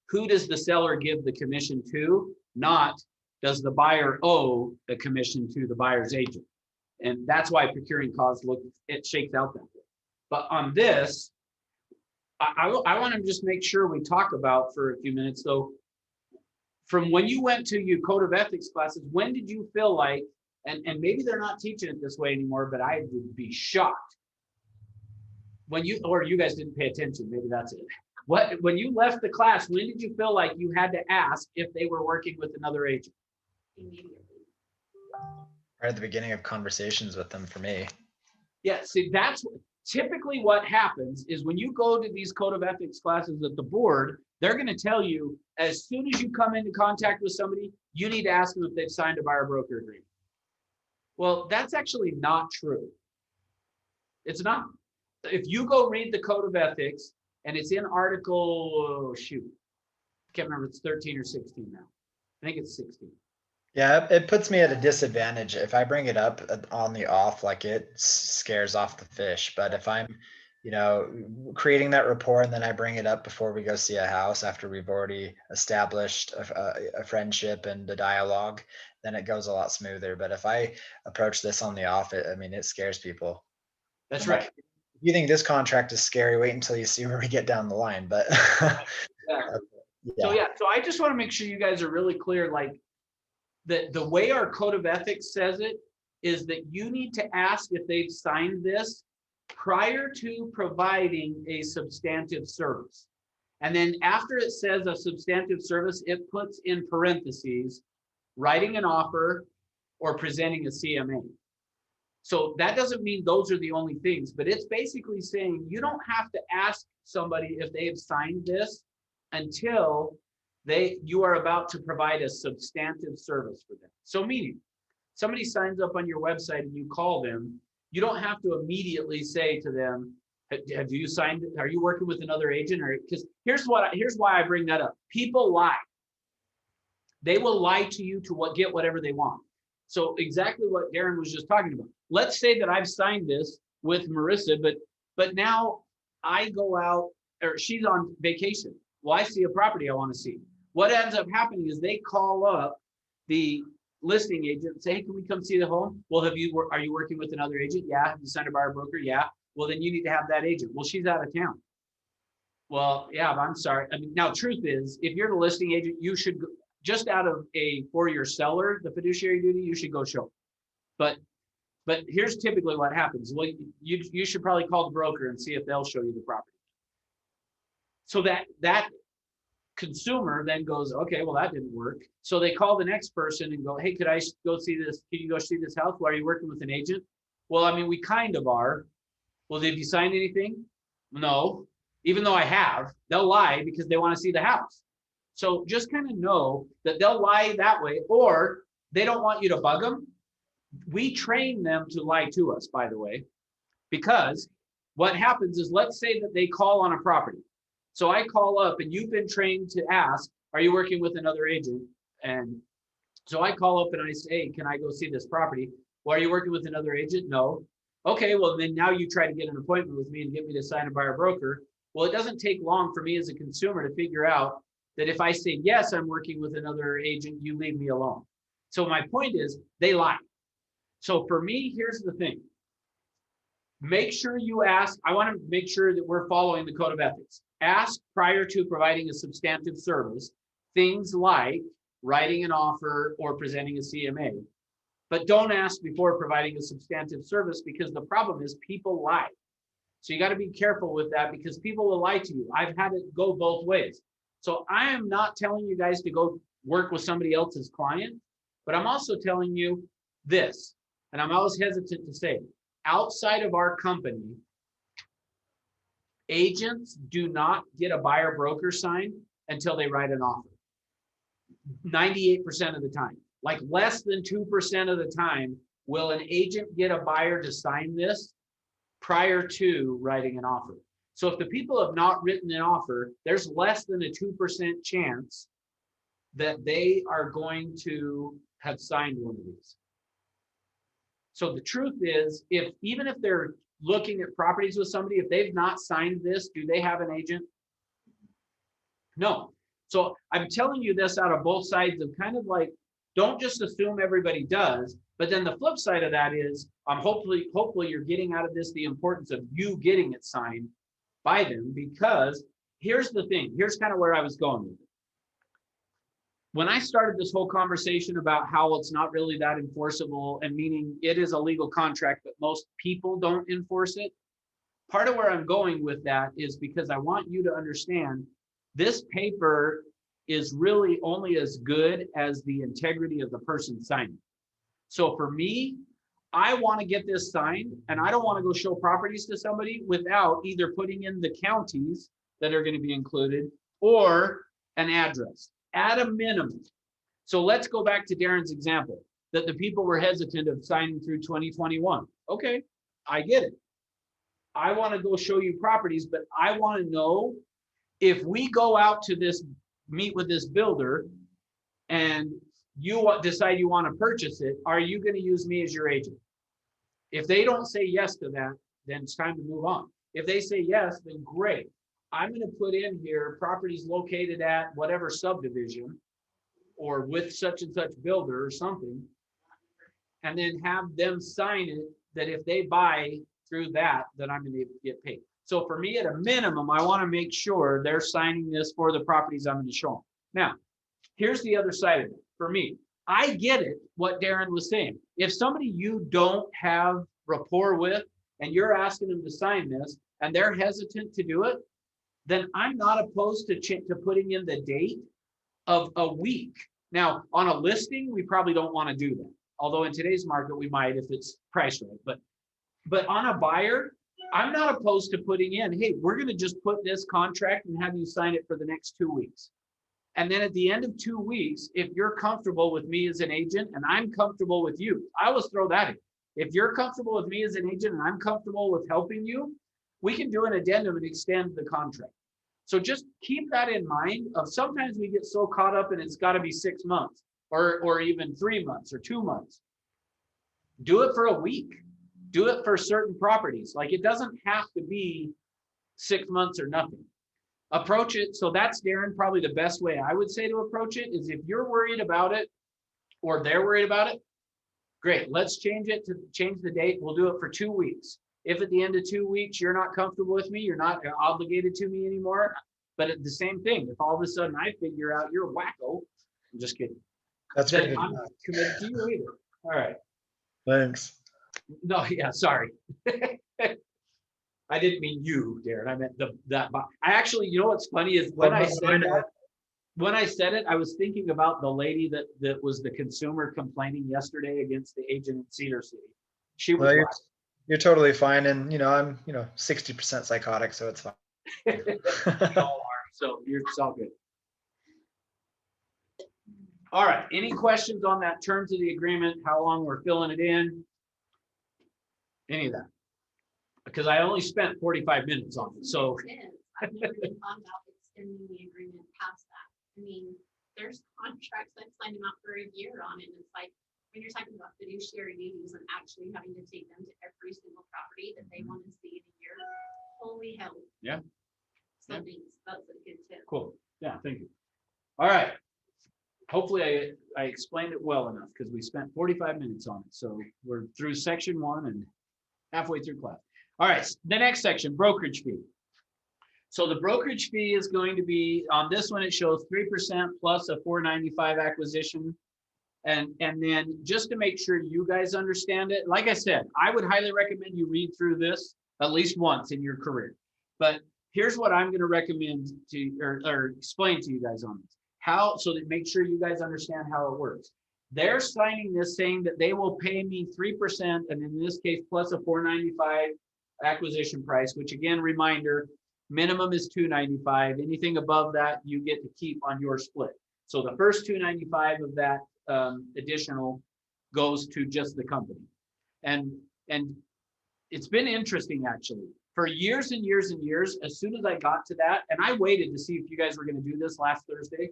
who does the seller give the commission to, not does the buyer owe the commission to the buyer's agent. And that's why procuring cause it shakes out that way. But on this, I want to just make sure we talk about for a few minutes though, from when you went to your code of ethics classes, when did you feel like, and maybe they're not teaching it this way anymore, but I would be shocked when you, or you guys didn't pay attention, maybe that's it. When you left the class, when did you feel like you had to ask if they were working with another agent? Immediately. Right at the beginning of conversations with them for me. Yeah, see, that's typically what happens is when you go to these code of ethics classes at the board, they're going to tell you as soon as you come into contact with somebody, you need to ask them if they've signed a buyer broker agreement. Well, that's actually not true. It's not. If you go read the code of ethics and it's in article, shoot, I can't remember, it's 13 or 16 now. I think it's 16. Yeah, it puts me at a disadvantage if I bring it up on the off, like it scares off the fish. But if I'm, creating that rapport and then I bring it up before we go see a house after we've already established a friendship and a dialogue, then it goes a lot smoother. But if I approach this on the off, it scares people. That's I'm like, right. if you think this contract is scary, wait until you see where we get down the line. But Yeah. So I just want to make sure you guys are really clear, like the way our code of ethics says it is that you need to ask if they've signed this prior to providing a substantive service. And then after it says a substantive service, it puts in parentheses, writing an offer or presenting a CMA. So that doesn't mean those are the only things, but it's basically saying you don't have to ask somebody if they have signed this until you are about to provide a substantive service for them. So meaning somebody signs up on your website and you call them, you don't have to immediately say to them, have you signed it? Are you working with another agent? Or because here's why I bring that up. People lie. They will lie to you to get whatever they want. So exactly what Darren was just talking about. Let's say that I've signed this with Marissa, but now I go out, or she's on vacation. Well, I see a property I want to see. What ends up happening is they call up the listing agent and say, hey, can we come see the home? Well, are you working with another agent? Yeah. Have you signed a buyer broker? Yeah. Well, then you need to have that agent. Well, she's out of town. Well, yeah, but I'm sorry. I mean, now truth is, if you're the listing agent, you should go, just out of for your seller, the fiduciary duty, you should go show. But here's typically what happens. Well, you should probably call the broker and see if they'll show you the property. So that consumer then goes, okay, well, that didn't work. So they call the next person and go, hey, could I go see this? Can you go see this house? Well, are you working with an agent? Well, I mean, we kind of are. Well, have you signed anything? No. Even though I have, they'll lie because they want to see the house. So just kind of know that they'll lie that way, or they don't want you to bug them. We train them to lie to us, by the way, because what happens is, let's say that they call on a property. So I call up and you've been trained to ask, are you working with another agent? And so I call up and I say, hey, can I go see this property? Well, are you working with another agent? No. Okay, well, then now you try to get an appointment with me and get me to sign a buyer broker. Well, it doesn't take long for me as a consumer to figure out that if I say, yes, I'm working with another agent, you leave me alone. So my point is, they lie. So for me, here's the thing. Make sure you ask. I want to make sure that we're following the code of ethics. Ask prior to providing a substantive service, things like writing an offer or presenting a CMA. But don't ask before providing a substantive service, because the problem is people lie. So you got to be careful with that, because people will lie to you. I've had it go both ways. So I am not telling you guys to go work with somebody else's client, but I'm also telling you this, and I'm always hesitant to say, outside of our company, agents do not get a buyer broker signed until they write an offer. 98% of the time, like less than 2% of the time, will an agent get a buyer to sign this prior to writing an offer. So if the people have not written an offer, there's less than a 2% chance that they are going to have signed one of these. So the truth is, even if they're looking at properties with somebody, if they've not signed this, do they have an agent? No. So I'm telling you this out of both sides of kind of like, don't just assume everybody does. But then the flip side of that is, hopefully you're getting out of this the importance of you getting it signed. by them, because here's the thing. Here's kind of where I was going with it. When I started this whole conversation about how it's not really that enforceable, and meaning it is a legal contract, but most people don't enforce it. Part of where I'm going with that is because I want you to understand this paper is really only as good as the integrity of the person signing. So for me, I want to get this signed, and I don't want to go show properties to somebody without either putting in the counties that are going to be included or an address at a minimum. So let's go back to Darren's example that the people were hesitant of signing through 2021. Okay, I get it. I want to go show you properties, but I want to know if we go out to this, meet with this builder, and you decide you want to purchase it, are you going to use me as your agent? If they don't say yes to that, then it's time to move on. If they say yes, then great. I'm going to put in here properties located at whatever subdivision or with such and such builder or something, and then have them sign it that if they buy through that, then I'm going to get paid. So for me, at a minimum, I want to make sure they're signing this for the properties I'm going to show them. Now, here's the other side of it. For me, I get it, what Darren was saying. If somebody you don't have rapport with and you're asking them to sign this and they're hesitant to do it, then I'm not opposed to putting in the date of a week. Now, on a listing, we probably don't want to do that. Although in today's market, we might if it's priced right. But on a buyer, I'm not opposed to putting in, hey, we're going to just put this contract and have you sign it for the next 2 weeks. And then at the end of 2 weeks, if you're comfortable with me as an agent and I'm comfortable with you, I always throw that in. If you're comfortable with me as an agent and I'm comfortable with helping you, we can do an addendum and extend the contract. So just keep that in mind. Of sometimes we get so caught up and it's got to be 6 months or even 3 months or 2 months. Do it for a week. Do it for certain properties. Like it doesn't have to be 6 months or nothing. Approach it. So that's, Darren, probably the best way I would say to approach it is if you're worried about it or they're worried about it, great. Let's change the date. We'll do it for 2 weeks. If at the end of 2 weeks, you're not comfortable with me, you're not obligated to me anymore. But at the same thing, if all of a sudden I figure out you're a wacko, I'm just kidding. That's Then good. I'm not committed to you either. All right. Thanks. No, yeah, sorry. I didn't mean you, Darren. I meant that. I actually, you know what's funny is when I said it, I was thinking about the lady that was the consumer complaining yesterday against the agent in Cedar City. She was. Well, you're totally fine, and I'm 60% psychotic, so it's fine. We all are, so it's all good. All right. Any questions on that terms of the agreement? How long we're filling it in? Any of that? Because I only spent 45 minutes on it. So It is. I've never even thought about extending the agreement past that. I mean, there's contracts I've signed them out for a year on, and it's like when you're talking about fiduciary duties and actually having to take them to every single property that they want to see in a year. Holy hell. Yeah. Something's that's a good tip. cool. Yeah, thank you. All right. Hopefully I explained it well enough because we spent 45 minutes on it. So we're through section 1 and halfway through class. All right, the next section, brokerage fee. So the brokerage fee is going to be, on this one, it shows 3% plus a $4.95 acquisition. And then just to make sure you guys understand it, like I said, I would highly recommend you read through this at least once in your career. But here's what I'm going to recommend to, or explain to you guys on this. How, so that make sure you guys understand how it works. They're signing this saying that they will pay me 3%, and in this case, plus a $4.95 acquisition price, which again, reminder, minimum is $2.95. Anything above that, you get to keep on your split. So the first $2.95 of that additional goes to just the company. And it's been interesting, actually. For years and years and years, as soon as I got to that, and I waited to see if you guys were going to do this last Thursday,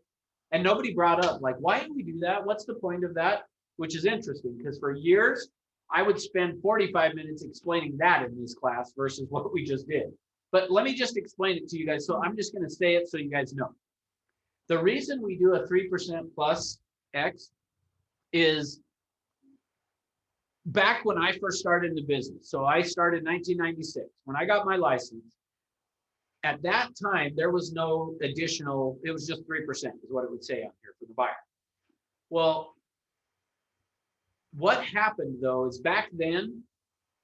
and nobody brought up, like, why do we do that? What's the point of that? Which is interesting, because for years, I would spend 45 minutes explaining that in this class versus what we just did. But let me just explain it to you guys. So I'm just going to say it so you guys know. The reason we do a 3% plus X is back when I first started in the business. So I started in 1996. When I got my license, At that time, there was no additional, it was just 3% is what it would say out here for the buyer. Well, what happened though is back then,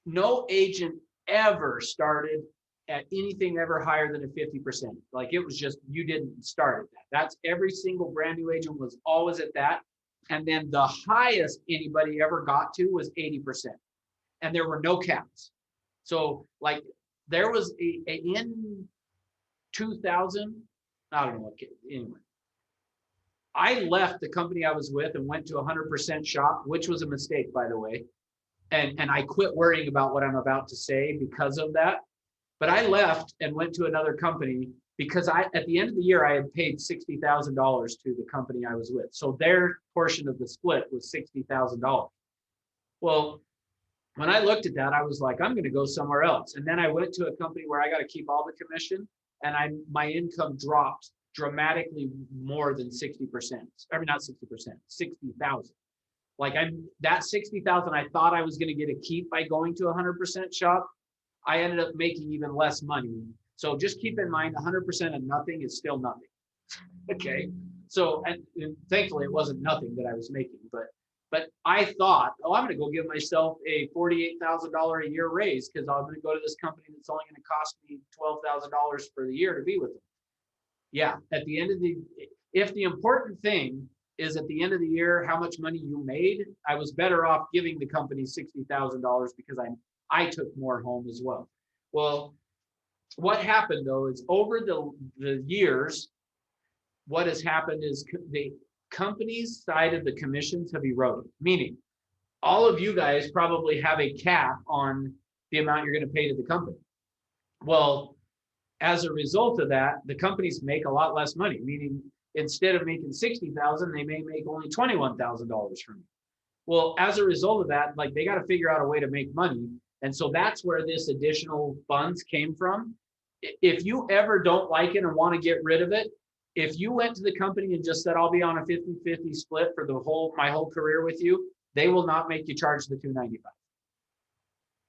no agent ever started at anything ever higher than a 50%. Like it was just, you didn't start at that. That's every single brand new agent was always at that. And then the highest anybody ever got to was 80%. And there were no caps. So like there was in 2000, I don't know what, anyway. I left the company I was with and went to 100% shop, which was a mistake, by the way. And I quit worrying about what I'm about to say because of that. But I left and went to another company because at the end of the year, I had paid $60,000 to the company I was with. So their portion of the split was $60,000. Well, when I looked at that, I was like, I'm going to go somewhere else. And then I went to a company where I got to keep all the commission, and my income dropped dramatically more than 60%. I mean, not 60%, 60,000. Like that 60,000, I thought I was going to get a keep by going to 100% shop. I ended up making even less money. So just keep in mind, 100% of nothing is still nothing. Okay. So, and thankfully it wasn't nothing that I was making, but I thought, oh, I'm going to go give myself a $48,000 a year raise because I'm going to go to this company that's only going to cost me $12,000 for the year to be with them. Yeah. At the end of if the important thing is at the end of the year, how much money you made, I was better off giving the company $60,000 because I took more home as well. Well, what happened though is over the years, what has happened is the company's side of the commissions have eroded, meaning all of you guys probably have a cap on the amount you're going to pay to the company. Well, as a result of that, the companies make a lot less money, meaning instead of making $60,000, they may make only $21,000 from you. Well, as a result of that, like they got to figure out a way to make money. And so that's where this additional funds came from. If you ever don't like it and want to get rid of it, if you went to the company and just said, I'll be on a 50-50 split for my whole career with you, they will not make you charge the $295.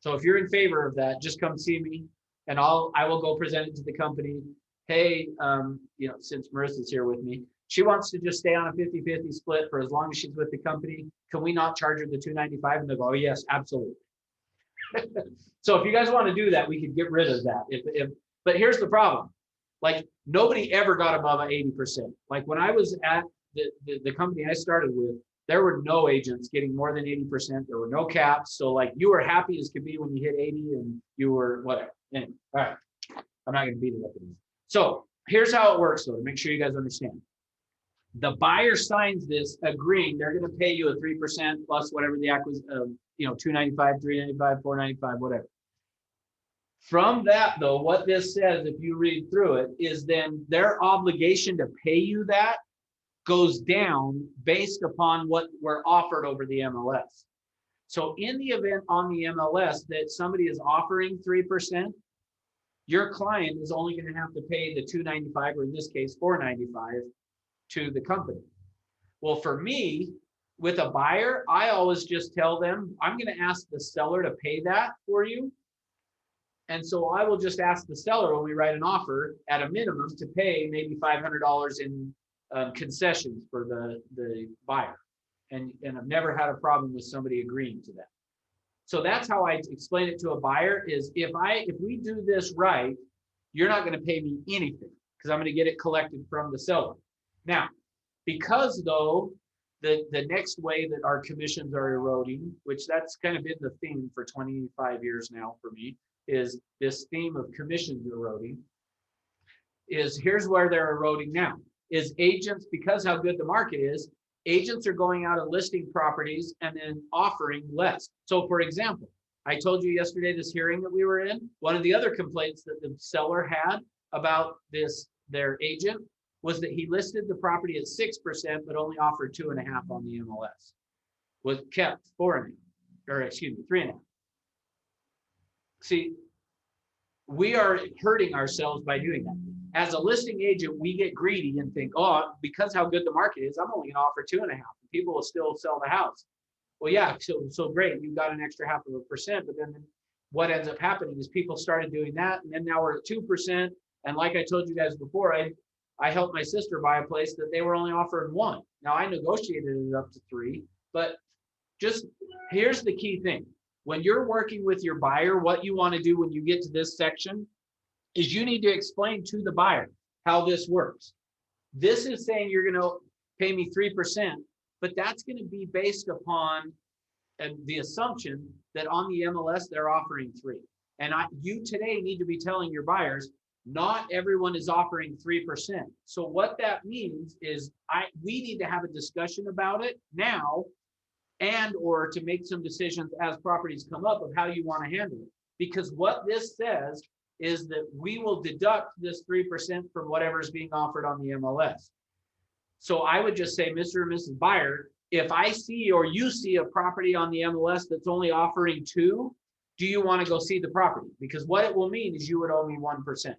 So if you're in favor of that, just come see me and I will go present it to the company. Hey, since Marissa's here with me, she wants to just stay on a 50-50 split for as long as she's with the company. Can we not charge her the $295? And they'll go, oh, yes, absolutely. So if you guys want to do that, we could get rid of that. But here's the problem. Like nobody ever got above 80%. Like when I was at the company I started with, there were no agents getting more than 80%. There were no caps. So like you were happy as could be when you hit 80 and you were whatever. Anyway, all right. I'm not going to beat it up anymore. So here's how it works though, to make sure you guys understand. The buyer signs this agreeing they're going to pay you a 3% plus whatever the acquisition, $295, $395, $495, whatever. From that though, what this says, if you read through it, is then their obligation to pay you that goes down based upon what we're offered over the MLS. So in the event on the MLS that somebody is offering 3%, your client is only going to have to pay the $295, or in this case, $495 to the company. Well, for me, with a buyer, I always just tell them, I'm going to ask the seller to pay that for you. And so I will just ask the seller when we write an offer at a minimum to pay maybe $500 in concessions for the buyer. And I've never had a problem with somebody agreeing to that. So that's how I explain it to a buyer is if we do this right, you're not going to pay me anything because I'm going to get it collected from the seller. Now, because though the next way that our commissions are eroding, which that's kind of been the theme for 25 years now for me, is this theme of commissions eroding, is here's where they're eroding now, is agents, because how good the market is, agents are going out and listing properties and then offering less. So for example, I told you yesterday this hearing that we were in, one of the other complaints that the seller had about their agent was that he listed the property at 6%, but only offered 2.5 on the MLS. Was kept 3.5. See, we are hurting ourselves by doing that. As a listing agent, we get greedy and think, oh, because how good the market is, I'm only going to offer 2.5. People will still sell the house. Well, yeah, so great. You got an extra 0.5%, but then what ends up happening is people started doing that, and then now we're at 2%, And like I told you guys before, I helped my sister buy a place that they were only offering 1. Now I negotiated it up to 3, but just here's the key thing. When you're working with your buyer, what you want to do when you get to this section is you need to explain to the buyer how this works. This is saying you're going to pay me 3%, but that's going to be based upon the assumption that on the MLS they're offering 3. And you today need to be telling your buyers, not everyone is offering 3%. So what that means is we need to have a discussion about it now, and or to make some decisions as properties come up of how you want to handle it. Because what this says is that we will deduct this 3% from whatever is being offered on the MLS. So I would just say, Mr. and Mrs. Buyer, if I see or you see a property on the MLS that's only offering 2, do you want to go see the property? Because what it will mean is you would owe me 1%.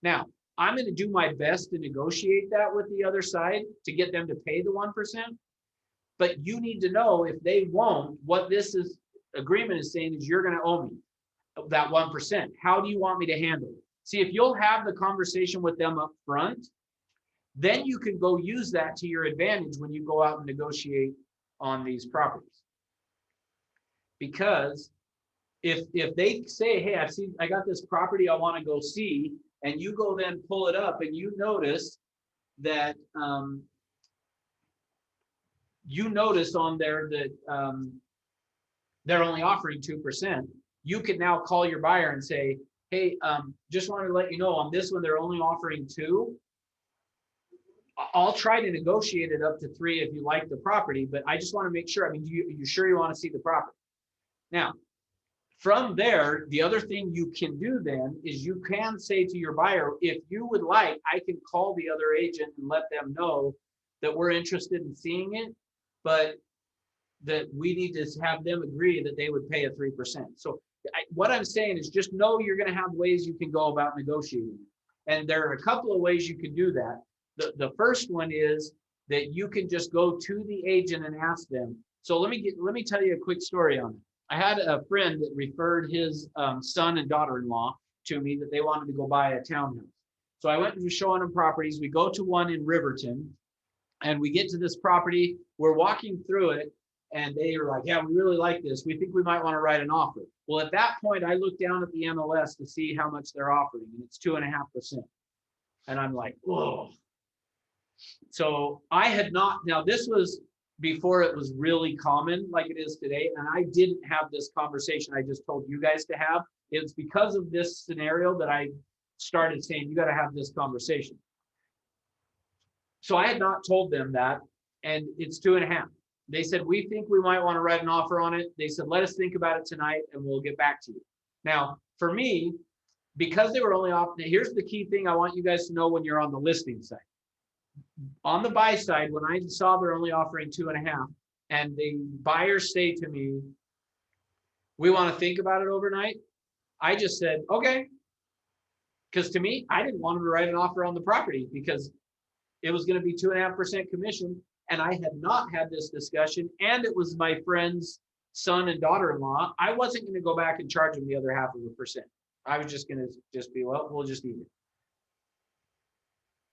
Now, I'm going to do my best to negotiate that with the other side to get them to pay the 1%. But you need to know if they won't, what this agreement is saying is you're going to owe me that 1%. How do you want me to handle it? See, if you'll have the conversation with them up front, then you can go use that to your advantage when you go out and negotiate on these properties. Because if they say, hey, I got this property I want to go see, and you go then pull it up and you notice that on there that they're only offering 2%, you can now call your buyer and say, hey, just wanted to let you know on this one, they're only offering 2. I'll try to negotiate it up to 3 if you like the property, but I just want to make sure, you sure you want to see the property? Now, from there, the other thing you can do then is you can say to your buyer, if you would like, I can call the other agent and let them know that we're interested in seeing it, but that we need to have them agree that they would pay a 3%. So what I'm saying is just know you're going to have ways you can go about negotiating. And there are a couple of ways you can do that. The first one is that you can just go to the agent and ask them. So let me tell you a quick story on it. I had a friend that referred his son and daughter-in-law to me that they wanted to go buy a townhouse. So I went and was showing them properties. We go to one in Riverton, and we get to this property. We're walking through it, and they are like, yeah, we really like this. We think we might want to write an offer. Well, at that point, I looked down at the MLS to see how much they're offering, and it's 2.5%. And I'm like, whoa. So I had not, now this was before it was really common like it is today, and I didn't have this conversation I just told you guys to have. It's because of this scenario that I started saying, you got to have this conversation. So I had not told them that, and it's 2.5. They said, we think we might want to write an offer on it. They said, let us think about it tonight and we'll get back to you. Now, for me, because they were only off, here's the key thing I want you guys to know when you're on the listing side. On the buy side, when I saw they're only offering 2.5, and the buyers say to me, we want to think about it overnight, I just said, okay. Because to me, I didn't want them to write an offer on the property because it was going to be 2.5% commission. And I had not had this discussion. And it was my friend's son and daughter-in-law. I wasn't going to go back and charge them the other 0.5%. I was just going to be, well, we'll just eat it.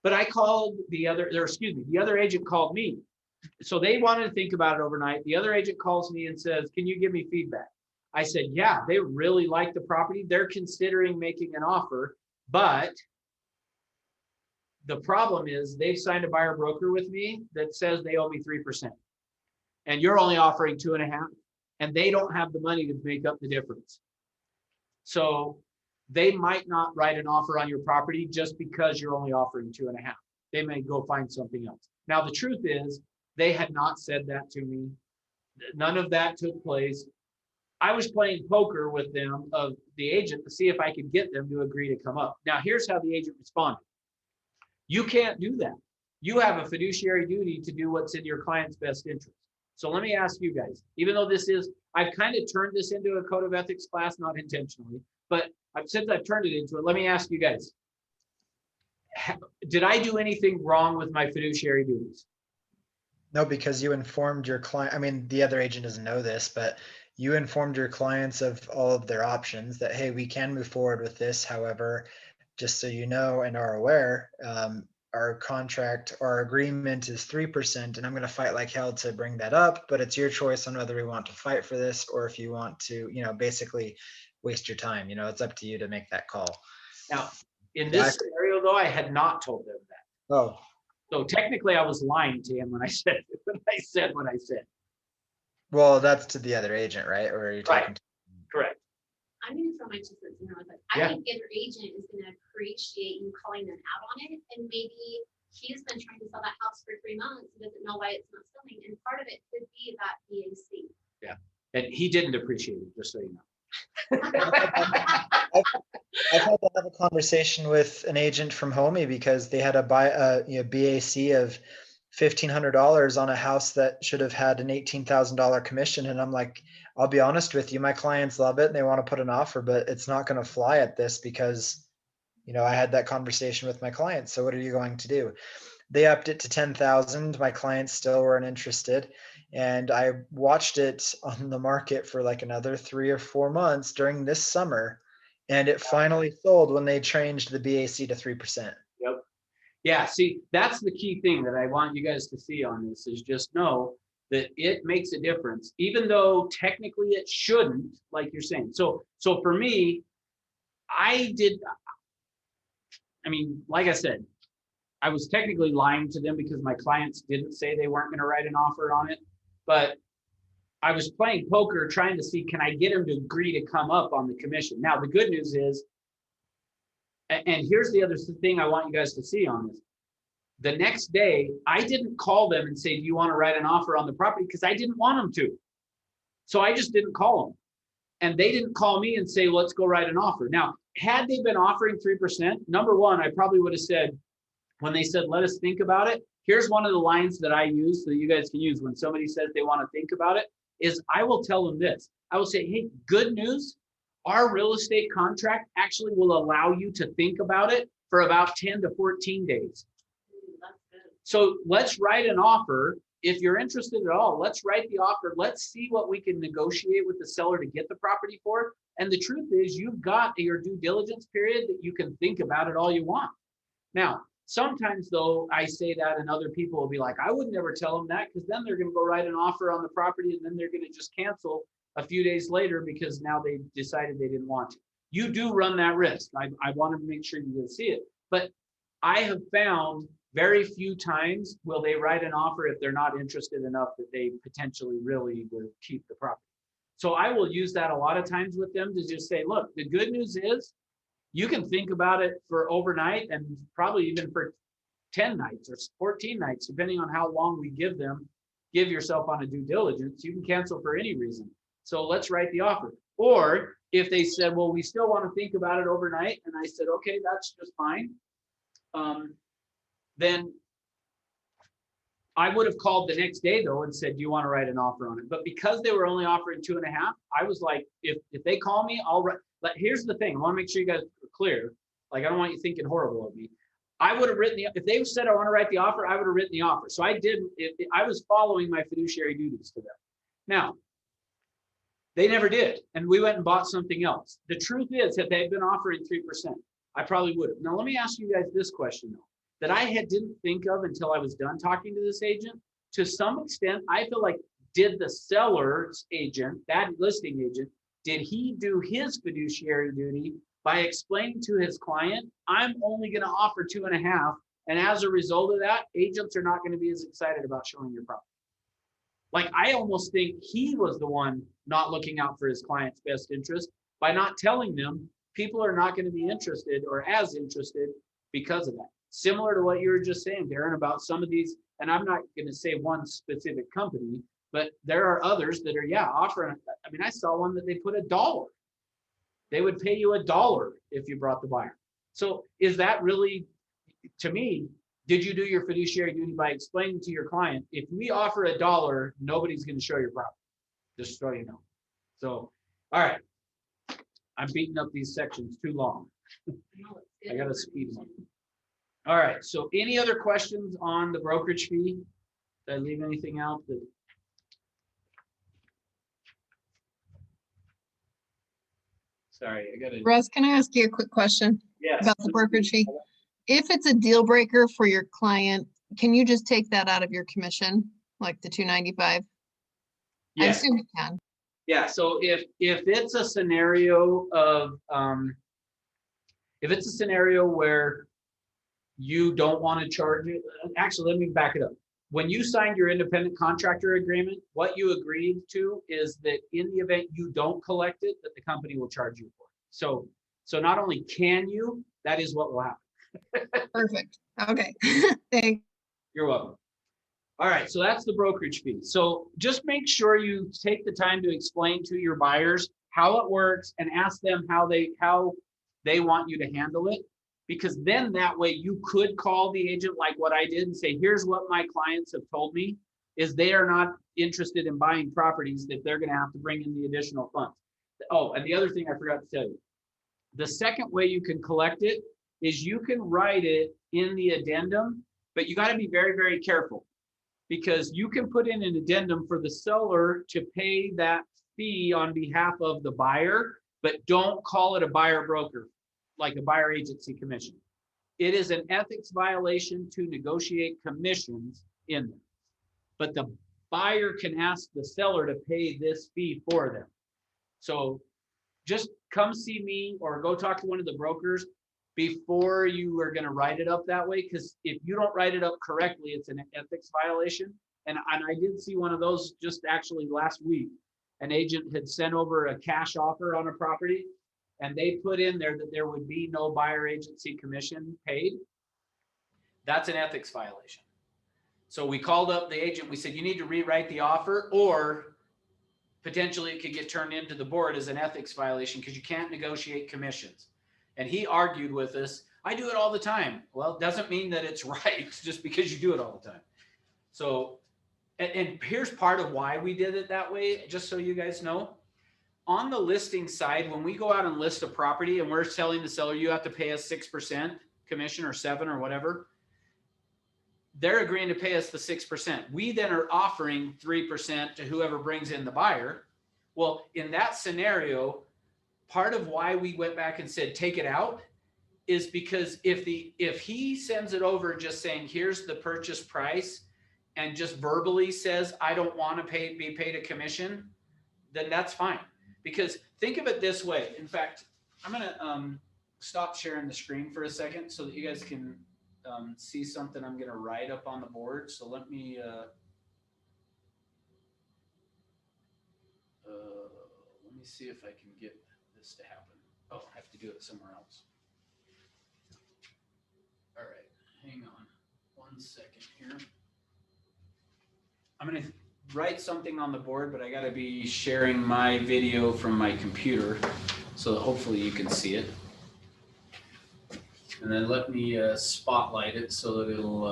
But I called the other agent called me. So they wanted to think about it overnight. The other agent calls me and says, can you give me feedback? I said, yeah, they really like the property. They're considering making an offer, but the problem is they've signed a buyer broker with me that says they owe me 3%. And you're only offering 2.5, and they don't have the money to make up the difference. So they might not write an offer on your property just because you're only offering 2.5. They may go find something else. Now, the truth is they had not said that to me. None of that took place. I was playing poker with them, of the agent, to see if I could get them to agree to come up. Now, here's how the agent responded. You can't do that. You have a fiduciary duty to do what's in your client's best interest. So let me ask you guys, even though I've kind of turned this into a code of ethics class, not intentionally, but since I've turned it into it, let me ask you guys, did I do anything wrong with my fiduciary duties? No, because you informed your client. I mean, the other agent doesn't know this, but you informed your clients of all of their options that, hey, we can move forward with this. However, just so you know and are aware, our contract, our agreement is 3%, and I'm going to fight like hell to bring that up, but it's your choice on whether we want to fight for this or if you want to, basically waste your time. It's up to you to make that call. Now, in this scenario though, I had not told them that. Oh, So technically I was lying to him when I said what I said. well, that's to the other agent, right? Or are you talking Right. Correct. I'm gonna throw my 2 cents in there with it. Yeah. I think the other agent is gonna appreciate you calling them out on it, and maybe he's been trying to sell that house for 3 months and doesn't know why it's not selling, and part of it could be that BAC. And he didn't appreciate it, just so you know. I've had to have a conversation with an agent from Homey because they had to buy a BAC of $1,500 on a house that should have had an $18,000 commission. And I'm like, I'll be honest with you, my clients love it and they want to put an offer, but it's not going to fly at this because, I had that conversation with my clients. So what are you going to do? They upped it to 10,000. My clients still weren't interested. And I watched it on the market for like another 3 or 4 months during this summer. And it finally sold when they changed the BAC to 3%. Yep. Yeah, see, that's the key thing that I want you guys to see on this is just know that it makes a difference, even though technically it shouldn't, like you're saying. So for me, like I said, I was technically lying to them because my clients didn't say they weren't going to write an offer on it, but I was playing poker trying to see, can I get them to agree to come up on the commission? Now, the good news is, and here's the other thing I want you guys to see on this. The next day, I didn't call them and say, do you want to write an offer on the property? Because I didn't want them to. So I just didn't call them. And they didn't call me and say, let's go write an offer. Now, had they been offering 3%, number one, I probably would have said, when they said, let us think about it, here's one of the lines that I use so that you guys can use when somebody says they want to think about it, is I will tell them this. I will say, hey, good news. Our real estate contract actually will allow you to think about it for about 10 to 14 days. That's good. So let's write an offer. If you're interested at all, let's write the offer. Let's see what we can negotiate with the seller to get the property for. And the truth is, you've got your due diligence period that you can think about it all you want. Now, sometimes though, I say that and other people will be like, I would never tell them that because then they're going to go write an offer on the property and then they're going to just cancel a few days later because now they decided they didn't want to. You do run that risk. I want to make sure you can see it. But I have found very few times will they write an offer if they're not interested enough that they potentially really will keep the property. So I will use that a lot of times with them to just say, look, the good news is you can think about it for overnight and probably even for 10 nights or 14 nights, depending on how long we give them. Give yourself on a due diligence. You can cancel for any reason. So let's write the offer. Or if they said, well, we still want to think about it overnight. And I said, okay, that's just fine. Then I would have called the next day though and said, do you want to write an offer on it? But because they were only offering 2.5, I was like, if they call me, I'll write. But here's the thing. I want to make sure you guys are clear. Like, I don't want you thinking horrible of me. I would have written if they said I want to write the offer, I would have written the offer. So I didn't, I was following my fiduciary duties to them. Now, they never did. And we went and bought something else. The truth is, if they had been offering 3%, I probably would have. Now, let me ask you guys this question though, that I didn't think of until I was done talking to this agent. To some extent, I feel like, did the seller's agent, that listing agent, did he do his fiduciary duty by explaining to his client, I'm only going to offer 2.5. And as a result of that, agents are not going to be as excited about showing your property. Like, I almost think he was the one not looking out for his client's best interest by not telling them people are not going to be interested or as interested because of that. Similar to what you were just saying, Darren, about some of these, and I'm not going to say one specific company, but there are others that are, offering. I mean, I saw one that they put $1. They would pay you $1 if you brought the buyer. So is that really, to me, did you do your fiduciary duty by explaining to your client, if we offer $1, nobody's going to show your property, just so you know. So, all right. I'm beating up these sections too long. I got to speed them up. All right. So any other questions on the brokerage fee? Did I leave anything out? Sorry, I gotta, Russ, can I ask you a quick question yes. about the brokerage fee? If it's a deal breaker for your client, can you just take that out of your commission, like the 295? I Yes. assume you can. Yeah, so if it's a scenario of, if it's a scenario where you don't want to charge it, actually, let me back it up. When you signed your independent contractor agreement, what you agreed to is that in the event you don't collect it, that the company will charge you for it. So not only can you, that is what will happen. Perfect. Okay. Thank You're welcome. All right, so that's the brokerage fee. So just make sure you take the time to explain to your buyers how it works and ask them how they want you to handle it. Because then that way you could call the agent like what I did and say, here's what my clients have told me is they are not interested in buying properties that they're going to have to bring in the additional funds. Oh, and the other thing I forgot to tell you, the second way you can collect it is you can write it in the addendum, but you got to be very, very careful because you can put in an addendum for the seller to pay that fee on behalf of the buyer, but don't call it a buyer broker, like a buyer agency commission. It is an ethics violation to negotiate commissions in them. But the buyer can ask the seller to pay this fee for them. So just come see me or go talk to one of the brokers before you are going to write it up that way. Because if you don't write it up correctly, it's an ethics violation. And I did see one of those just actually last week. An agent had sent over a cash offer on a property and they put in there that there would be no buyer agency commission paid. That's an ethics violation. So we called up the agent. We said, you need to rewrite the offer or potentially it could get turned into the board as an ethics violation because you can't negotiate commissions. And he argued with us, I do it all the time. Well, it doesn't mean that it's right just because you do it all the time. So, and here's part of why we did it that way, just so you guys know. On the listing side, when we go out and list a property and we're telling the seller, you have to pay us 6% commission or 7 or whatever, they're agreeing to pay us the 6%. We then are offering 3% to whoever brings in the buyer. Well, in that scenario, part of why we went back and said, take it out is because if he sends it over just saying, here's the purchase price and just verbally says, I don't want to be paid a commission, then that's fine. Because think of it this way. In fact, I'm going to stop sharing the screen for a second so that you guys can see something I'm going to write up on the board. So let me see if I can get this to happen. Oh, I have to do it somewhere else. All right, hang on 1 second here. I'm going to write something on the board, but I got to be sharing my video from my computer so that hopefully you can see it. And then let me spotlight it so that it'll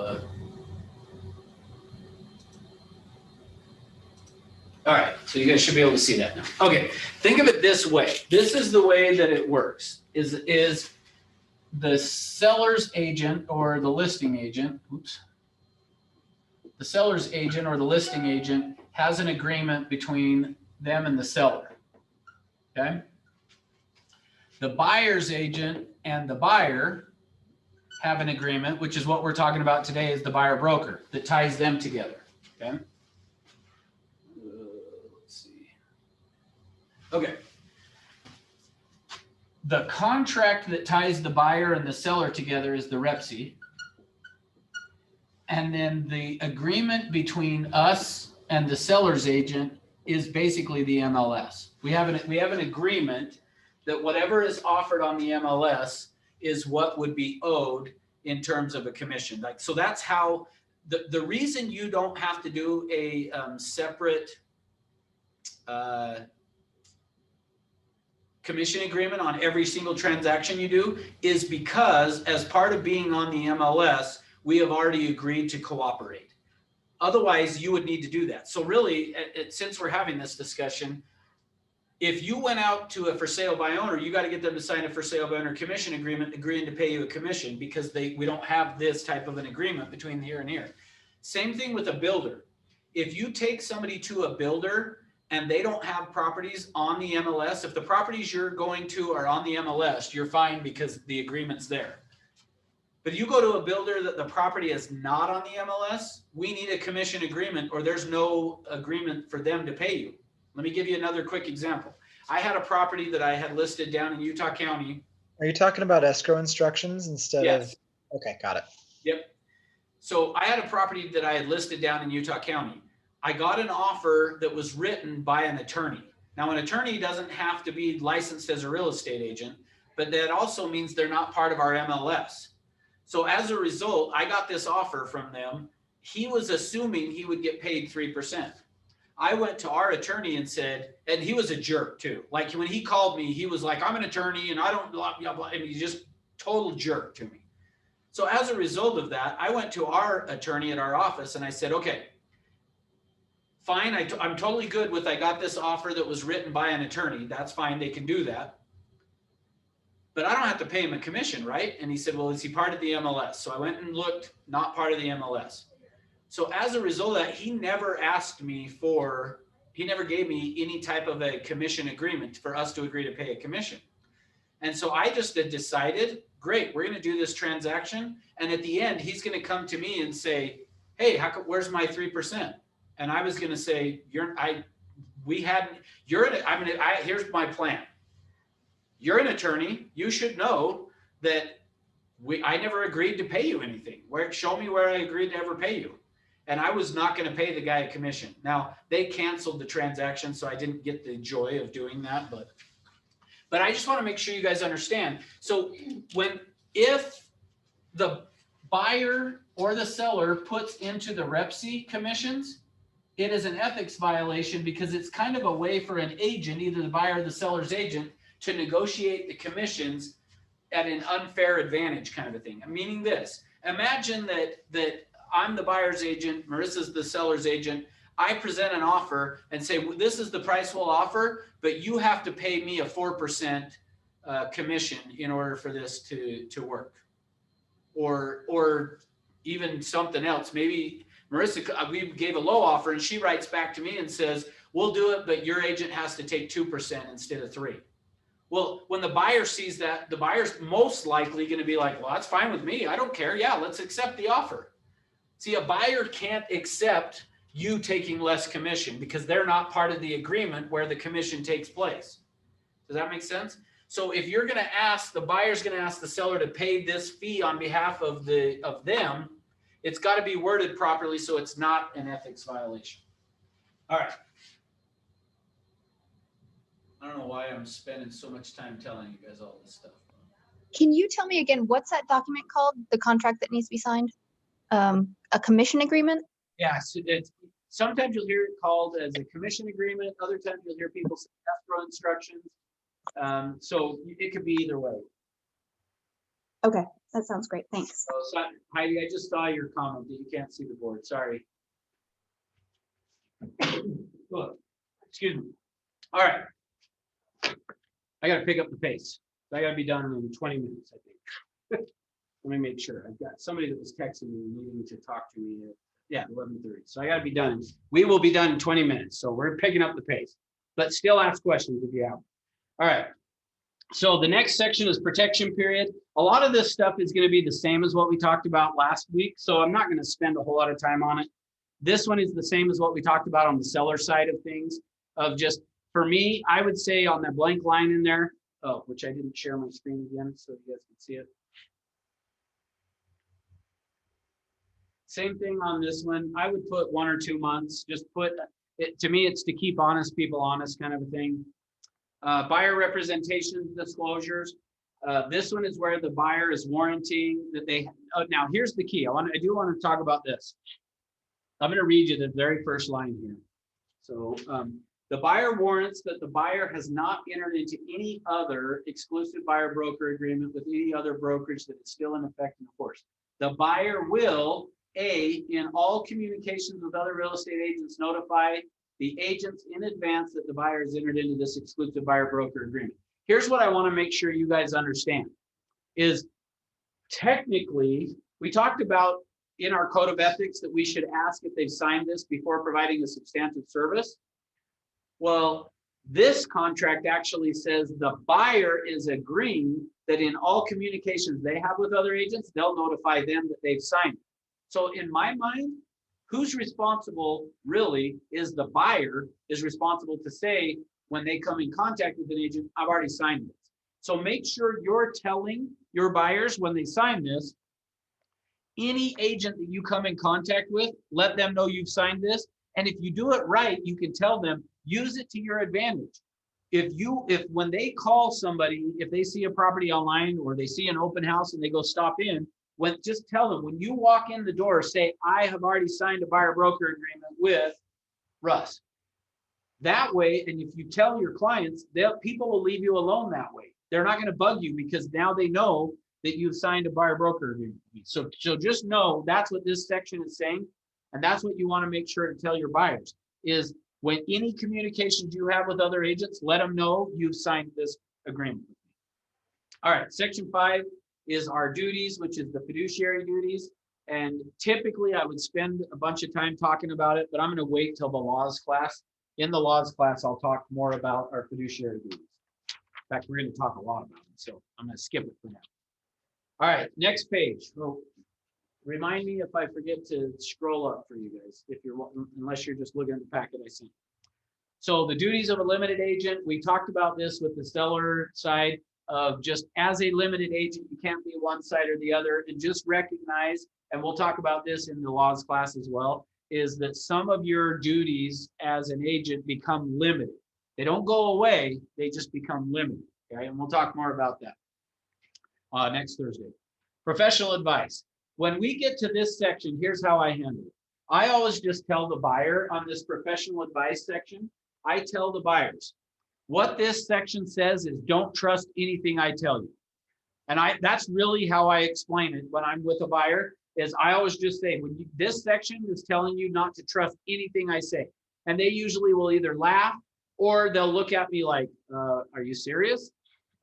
all right, so you guys should be able to see that now. Okay, think of it this way. This is the way that it works, is the seller's agent or the listing agent, the seller's agent or the listing agent has an agreement between them and the seller, okay? The buyer's agent and the buyer have an agreement, which is what we're talking about today, is the buyer broker that ties them together, okay? Let's see. Okay. The contract that ties the buyer and the seller together is the REPSI. And then the agreement between us and the seller's agent is basically the MLS. We have an agreement that whatever is offered on the MLS is what would be owed in terms of a commission. Like, so that's how the reason you don't have to do a separate commission agreement on every single transaction you do is because as part of being on the MLS, we have already agreed to cooperate. Otherwise, you would need to do that. So really, since we're having this discussion, if you went out to a for sale by owner, you got to get them to sign a for sale by owner commission agreement agreeing to pay you a commission because we don't have this type of an agreement between here and here. Same thing with a builder. If you take somebody to a builder, and they don't have properties on the MLS, if the properties you're going to are on the MLS, you're fine because the agreement's there. But you go to a builder that the property is not on the MLS, we need a commission agreement or there's no agreement for them to pay you. Let me give you another quick example. I had a property that I had listed down in Utah County. Are you talking about escrow instructions instead Yes. of? Okay, got it. Yep. So I had a property that I had listed down in Utah County. I got an offer that was written by an attorney. Now, an attorney doesn't have to be licensed as a real estate agent, but that also means they're not part of our MLS. So as a result, I got this offer from them. He was assuming he would get paid 3%. I went to our attorney and said, and he was a jerk too. Like when he called me, he was like, I'm an attorney and I don't blah, blah, blah. And he's just total jerk to me. So as a result of that, I went to our attorney at our office and I said, okay, fine. I'm totally good with, I got this offer that was written by an attorney. That's fine. They can do that. But I don't have to pay him a commission, right? And he said, well, is he part of the MLS? So I went and looked, not part of the MLS. So as a result of that, he never asked me he never gave me any type of a commission agreement for us to agree to pay a commission. And so I just had decided, great, we're going to do this transaction. And at the end, he's going to come to me and say, hey, where's my 3%? And I was going to say, here's my plan. You're an attorney. You should know that I never agreed to pay you anything. Show me where I agreed to ever pay you. And I was not going to pay the guy a commission. Now, they canceled the transaction, so I didn't get the joy of doing that. But I just want to make sure you guys understand. So if the buyer or the seller puts into the REPC commissions, it is an ethics violation because it's kind of a way for an agent, either the buyer or the seller's agent, to negotiate the commissions at an unfair advantage kind of a thing. Meaning this, imagine that I'm the buyer's agent, Marissa's the seller's agent. I present an offer and say, well, this is the price we'll offer, but you have to pay me a 4% commission in order for this to work. Or even something else. Maybe Marissa, we gave a low offer and she writes back to me and says, we'll do it, but your agent has to take 2% instead of 3%. Well, when the buyer sees that, the buyer's most likely going to be like, well, that's fine with me. I don't care. Yeah, let's accept the offer. See, a buyer can't accept you taking less commission because they're not part of the agreement where the commission takes place. Does that make sense? So if you're going to ask, the buyer's going to ask the seller to pay this fee on behalf of them, it's got to be worded properly so it's not an ethics violation. All right. I don't know why I'm spending so much time telling you guys all this stuff. Can you tell me again, what's that document called? The contract that needs to be signed? A commission agreement? Yeah, so sometimes you'll hear it called as a commission agreement. Other times you'll hear people say escrow instructions. So it could be either way. Okay, that sounds great. Thanks. So Heidi, I just saw your comment that you can't see the board. Sorry. Look, excuse me. All right. I got to pick up the pace. I got to be done in 20 minutes, I think. Let me make sure. I've got somebody that was texting me needing to talk to me at 11:30. So I got to be done. We will be done in 20 minutes. So we're picking up the pace, but still ask questions if you have. All right. So the next section is protection period. A lot of this stuff is going to be the same as what we talked about last week. So I'm not going to spend a whole lot of time on it. This one is the same as what we talked about on the seller side of things, of just, for me, I would say on that blank line in there, which I didn't share my screen again so you guys can see it. Same thing on this one. I would put 1 or 2 months. Just put it, to me, it's to keep honest people honest kind of a thing. Buyer representation disclosures. This one is where the buyer is warranting that they, now here's the key. I do want to talk about this. I'm going to read you the very first line here. So the buyer warrants that the buyer has not entered into any other exclusive buyer broker agreement with any other brokerage that is still in effect and force. The buyer will, A, in all communications with other real estate agents, notify the agents in advance that the buyer has entered into this exclusive buyer broker agreement. Here's what I want to make sure you guys understand is technically, we talked about in our code of ethics that we should ask if they've signed this before providing a substantive service. Well, this contract actually says the buyer is agreeing that in all communications they have with other agents, they'll notify them that they've signed it. So in my mind, who's responsible really is the buyer is responsible to say, when they come in contact with an agent, I've already signed this. So make sure you're telling your buyers when they sign this, any agent that you come in contact with, let them know you've signed this. And if you do it right, you can tell them, use it to your advantage. If when they call somebody, if they see a property online or they see an open house and they go stop in, just tell them, when you walk in the door, say, I have already signed a buyer broker agreement with Russ. That way, and if you tell your clients, people will leave you alone that way. They're not going to bug you because now they know that you've signed a buyer broker agreement. So just know that's what this section is saying. And that's what you want to make sure to tell your buyers is when any communications you have with other agents, let them know you've signed this agreement with me. All right, section 5 is our duties, which is the fiduciary duties. And typically I would spend a bunch of time talking about it, but I'm going to wait till the laws class. In the laws class, I'll talk more about our fiduciary duties. In fact, we're going to talk a lot about it, so I'm going to skip it for now. All right, next page. Well, remind me if I forget to scroll up for you guys, unless you're just looking at the packet I sent. So the duties of a limited agent, we talked about this with the seller side of just as a limited agent, you can't be one side or the other, and just recognize, and we'll talk about this in the laws class as well, is that some of your duties as an agent become limited. They don't go away, they just become limited, okay? And we'll talk more about that next Thursday. Professional advice. When we get to this section, here's how I handle it. I always just tell the buyer on this professional advice section, I tell the buyers, what this section says is don't trust anything I tell you. And that's really how I explain it when I'm with a buyer, is I always just say, this section is telling you not to trust anything I say. And they usually will either laugh or they'll look at me like, are you serious?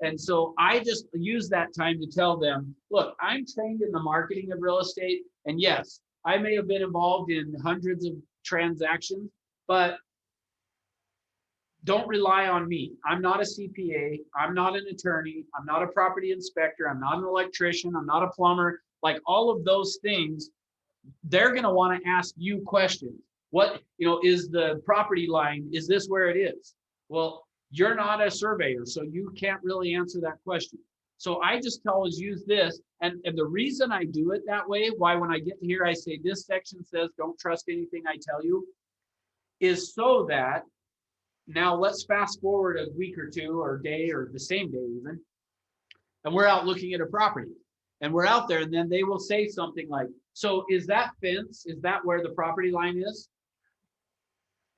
And so I just use that time to tell them, look, I'm trained in the marketing of real estate. And yes, I may have been involved in hundreds of transactions, but don't rely on me. I'm not a CPA. I'm not an attorney. I'm not a property inspector. I'm not an electrician. I'm not a plumber. Like all of those things, they're going to want to ask you questions. What, is the property line? Is this where it is? Well, you're not a surveyor, so you can't really answer that question. So I just always use this. And the reason I do it that way, why when I get to here, I say this section says, don't trust anything I tell you, is so that now let's fast forward a week or two or day or the same day even, and we're out looking at a property and we're out there and then they will say something like, so is that fence, is that where the property line is?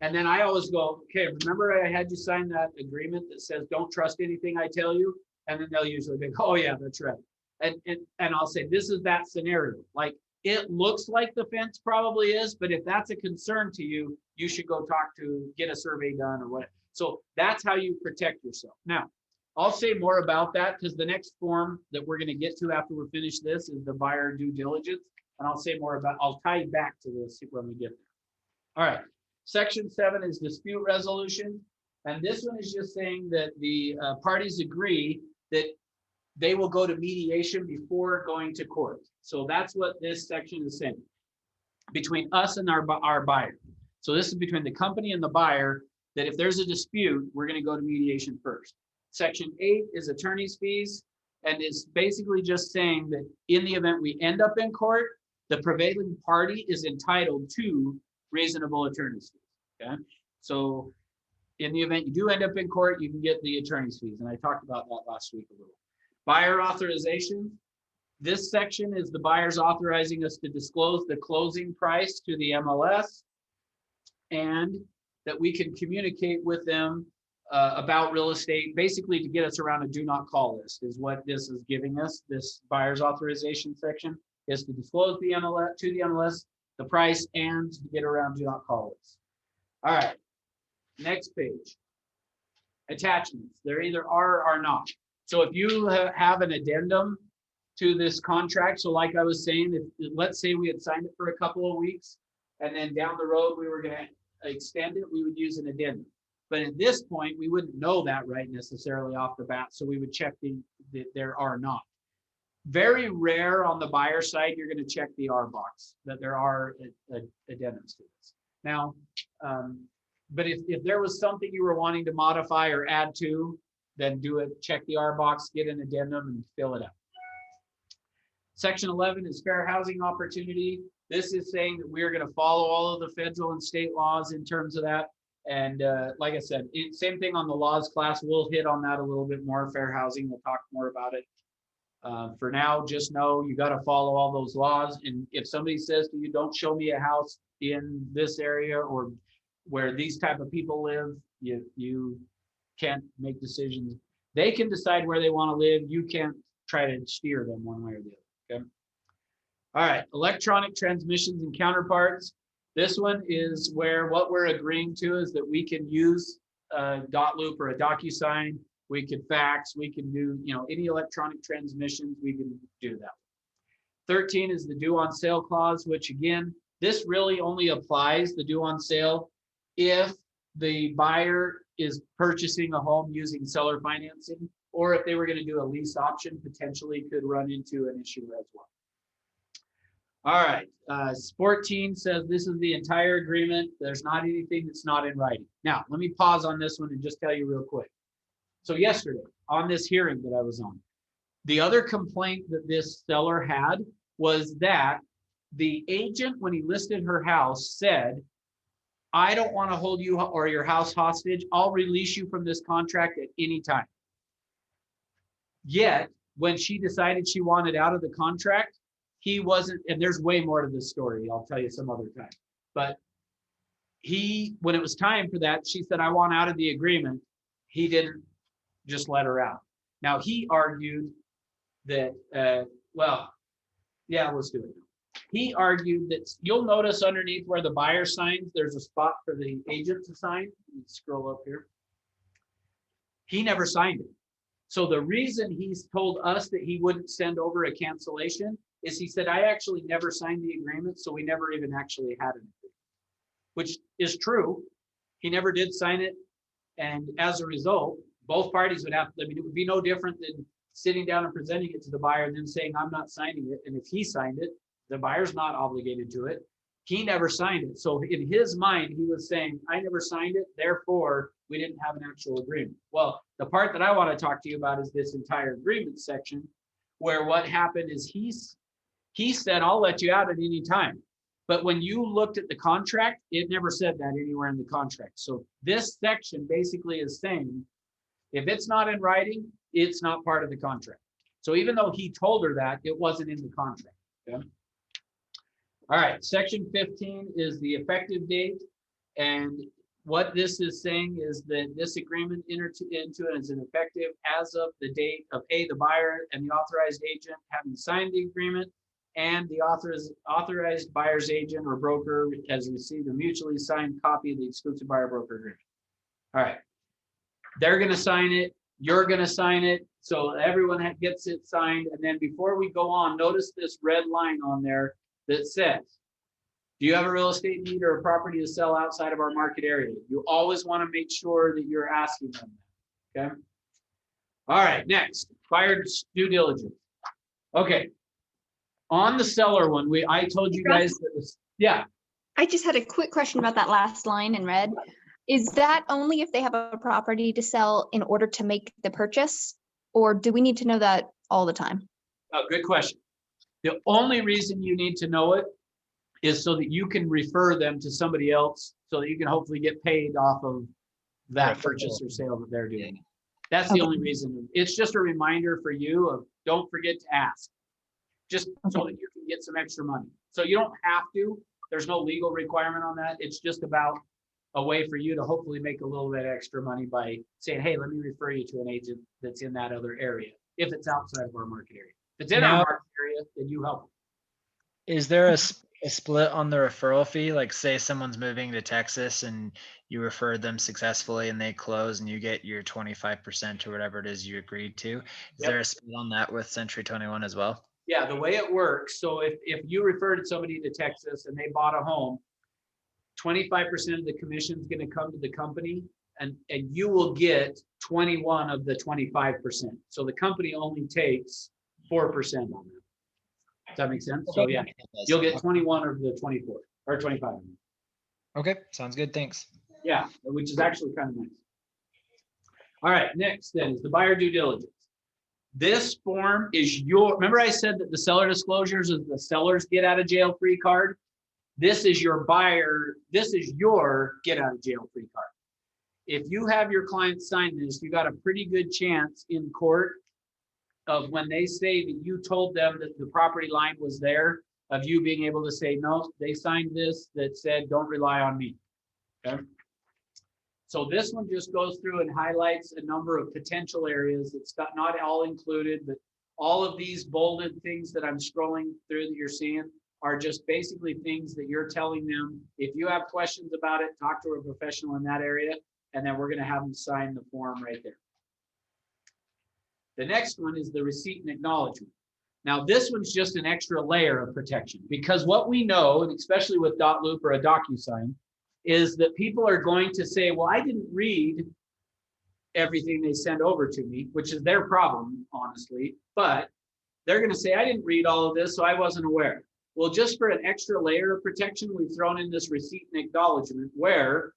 And then I always go, okay, remember I had you sign that agreement that says, don't trust anything I tell you? And then they'll usually be, oh yeah, that's right. And I'll say, this is that scenario. Like it looks like the fence probably is, but if that's a concern to you, you should go get a survey done or what. So that's how you protect yourself. Now, I'll say more about that because the next form that we're going to get to after we finish this is the buyer due diligence. And I'll tie you back to this when we get there. All right. Section 7 is dispute resolution. And this one is just saying that the parties agree that they will go to mediation before going to court. So that's what this section is saying between us and our buyer. So this is between the company and the buyer, that if there's a dispute, we're going to go to mediation first. Section 8 is attorney's fees, and it's basically just saying that in the event we end up in court, the prevailing party is entitled to reasonable attorney's fees. Okay, so in the event you do end up in court, you can get the attorney's fees, and I talked about that last week a little. Buyer authorization. This section is the buyers authorizing us to disclose the closing price to the MLS, and that we can communicate with them about real estate, basically to get us around a do not call list is what this is giving us. This buyer's authorization section is to disclose the MLS to the MLS, the price, and to get around do not call list. All right, next page. Attachments. There either are or are not. So if you have an addendum to this contract, so like I was saying, if let's say we had signed it for a couple of weeks and then down the road we were going to extend it, we would use an addendum. But at this point, we wouldn't know that right necessarily off the bat, so we would check that there are not. Very rare on the buyer side, you're going to check the R box, that there are addendums to this. Now, but if there was something you were wanting to modify or add to, then do it, check the R box, get an addendum and fill it out. Section 11 is fair housing opportunity. This is saying that we're going to follow all of the federal and state laws in terms of that. And like I said, same thing on the laws class. We'll hit on that a little bit more. Fair housing, we'll talk more about it. For now, just know you got to follow all those laws. And if somebody says to you, don't show me a house in this area or where these type of people live, you can't make decisions. They can decide where they want to live. You can't try to steer them one way or the other. Okay. All right. Electronic transmissions and counterparts. This one is where what we're agreeing to is that we can use a dot loop or a DocuSign. We could fax. We can do, any electronic transmissions. We can do that. 13 is the due on sale clause, which again, this really only applies the due on sale if the buyer is purchasing a home using seller financing, or if they were going to do a lease option, potentially could run into an issue as well. All right, 14 says this is the entire agreement. There's not anything that's not in writing. Now, let me pause on this one and just tell you real quick. So yesterday, on this hearing that I was on, the other complaint that this seller had was that the agent, when he listed her house, said, I don't want to hold you or your house hostage. I'll release you from this contract at any time. Yet, when she decided she wanted out of the contract, he wasn't, and there's way more to this story. I'll tell you some other time. But when it was time for that, she said, I want out of the agreement. He didn't just let her out. Now, he argued that, let's do it. He argued that you'll notice underneath where the buyer signs, there's a spot for the agent to sign. Let's scroll up here. He never signed it. So the reason he's told us that he wouldn't send over a cancellation is he said, I actually never signed the agreement, so we never even actually had an agreement, which is true. He never did sign it. And as a result, both parties would have, it would be no different than sitting down and presenting it to the buyer and then saying, I'm not signing it. And if he signed it, the buyer's not obligated to it. He never signed it. So in his mind, he was saying, I never signed it, therefore we didn't have an actual agreement. Well, the part that I want to talk to you about is this entire agreement section, where what happened is he said, I'll let you out at any time. But when you looked at the contract, it never said that anywhere in the contract. So this section basically is saying, if it's not in writing, it's not part of the contract. So even though he told her that, it wasn't in the contract. Okay? All right, section 15 is the effective date. And what this is saying is that this agreement entered into it is an effective as of the date of the buyer and the authorized agent having signed the agreement, and the authorized buyer's agent or broker has received a mutually signed copy of the exclusive buyer broker agreement. All right, they're going to sign it. You're going to sign it. So everyone gets it signed. And then before we go on, notice this red line on there that says, do you have a real estate need or a property to sell outside of our market area? You always want to make sure that you're asking them that. Okay. All right. Next, buyer's due diligence. Okay. On the seller one, I told you guys that was, yeah. I just had a quick question about that last line in red. Is that only if they have a property to sell in order to make the purchase? Or do we need to know that all the time? Oh, good question. The only reason you need to know it is so that you can refer them to somebody else so that you can hopefully get paid off of that purchase or sale that they're doing. That's the only reason. It's just a reminder for you of don't forget to ask, just so that you can get some extra money. So you don't have to, there's no legal requirement on that. It's just about a way for you to hopefully make a little bit extra money by saying, hey, let me refer you to an agent that's in that other area. If it's outside of our market area. If it's in our market area, then you help them. Is there a split on the referral fee? Like say someone's moving to Texas and you referred them successfully and they close and you get your 25% or whatever it is you agreed to. Is there a split on that with Century 21 as well? Yeah, the way it works. So if you referred somebody to Texas and they bought a home, 25% of the commission is going to come to the company and you will get 21 of the 25%. So the company only takes 4% on that. Does that make sense? So yeah, you'll get 21 of the 24 or 25. Okay, sounds good. Thanks. Yeah, which is actually kind of nice. All right, next then is the buyer due diligence. This form is your, remember I said that the seller disclosures is the seller's get out of jail free card? This is your buyer, this is your get out of jail free card. If you have your client sign this, you got a pretty good chance in court of when they say that you told them that the property line was there, of you being able to say, no, they signed this that said, don't rely on me. Okay. So this one just goes through and highlights a number of potential areas. It's not all included, but all of these bolded things that I'm scrolling through that you're seeing are just basically things that you're telling them. If you have questions about it, talk to a professional in that area, and then we're going to have them sign the form right there. The next one is the receipt and acknowledgement. Now, this one's just an extra layer of protection, because what we know, and especially with .loop or a DocuSign, is that people are going to say, well, I didn't read everything they send over to me, which is their problem, honestly, but they're going to say, I didn't read all of this, so I wasn't aware. Well, just for an extra layer of protection, we've thrown in this receipt and acknowledgement where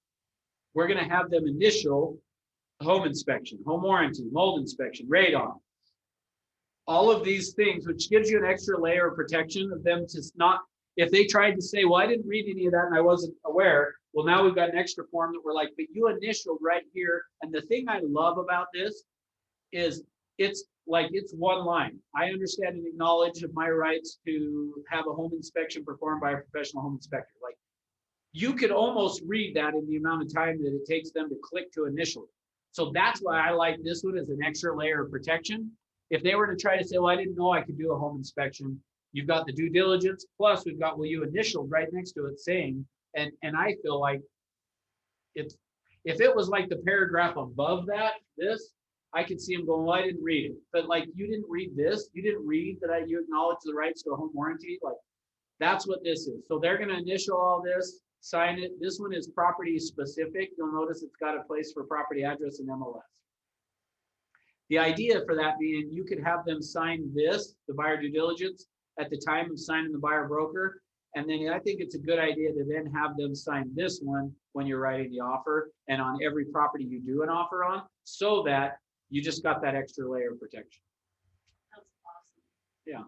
we're going to have them initial home inspection, home warranty, mold inspection, radon, all of these things, which gives you an extra layer of protection of them to not, if they tried to say, well, I didn't read any of that and I wasn't aware, well, now we've got an extra form that we're like, but you initialed right here. And the thing I love about this is it's like, it's one line. I understand and acknowledge of my rights to have a home inspection performed by a professional home inspector. Like, you could almost read that in the amount of time that it takes them to click to initial it. So that's why I like this one as an extra layer of protection. If they were to try to say, well, I didn't know I could do a home inspection, you've got the due diligence, plus we've got, well, you initialed right next to it saying, and I feel like it's, if it was like the paragraph above that, this, I could see them going, well, I didn't read it. But like, you didn't read this, you didn't read that you acknowledge the rights to a home warranty. Like, that's what this is. So they're going to initial all this, sign it. This one is property specific. You'll notice it's got a place for property address and MLS. The idea for that being, you could have them sign this, the buyer due diligence, at the time of signing the buyer broker. And then I think it's a good idea to then have them sign this one when you're writing the offer and on every property you do an offer on, so that you just got that extra layer of protection. That's awesome. Yeah.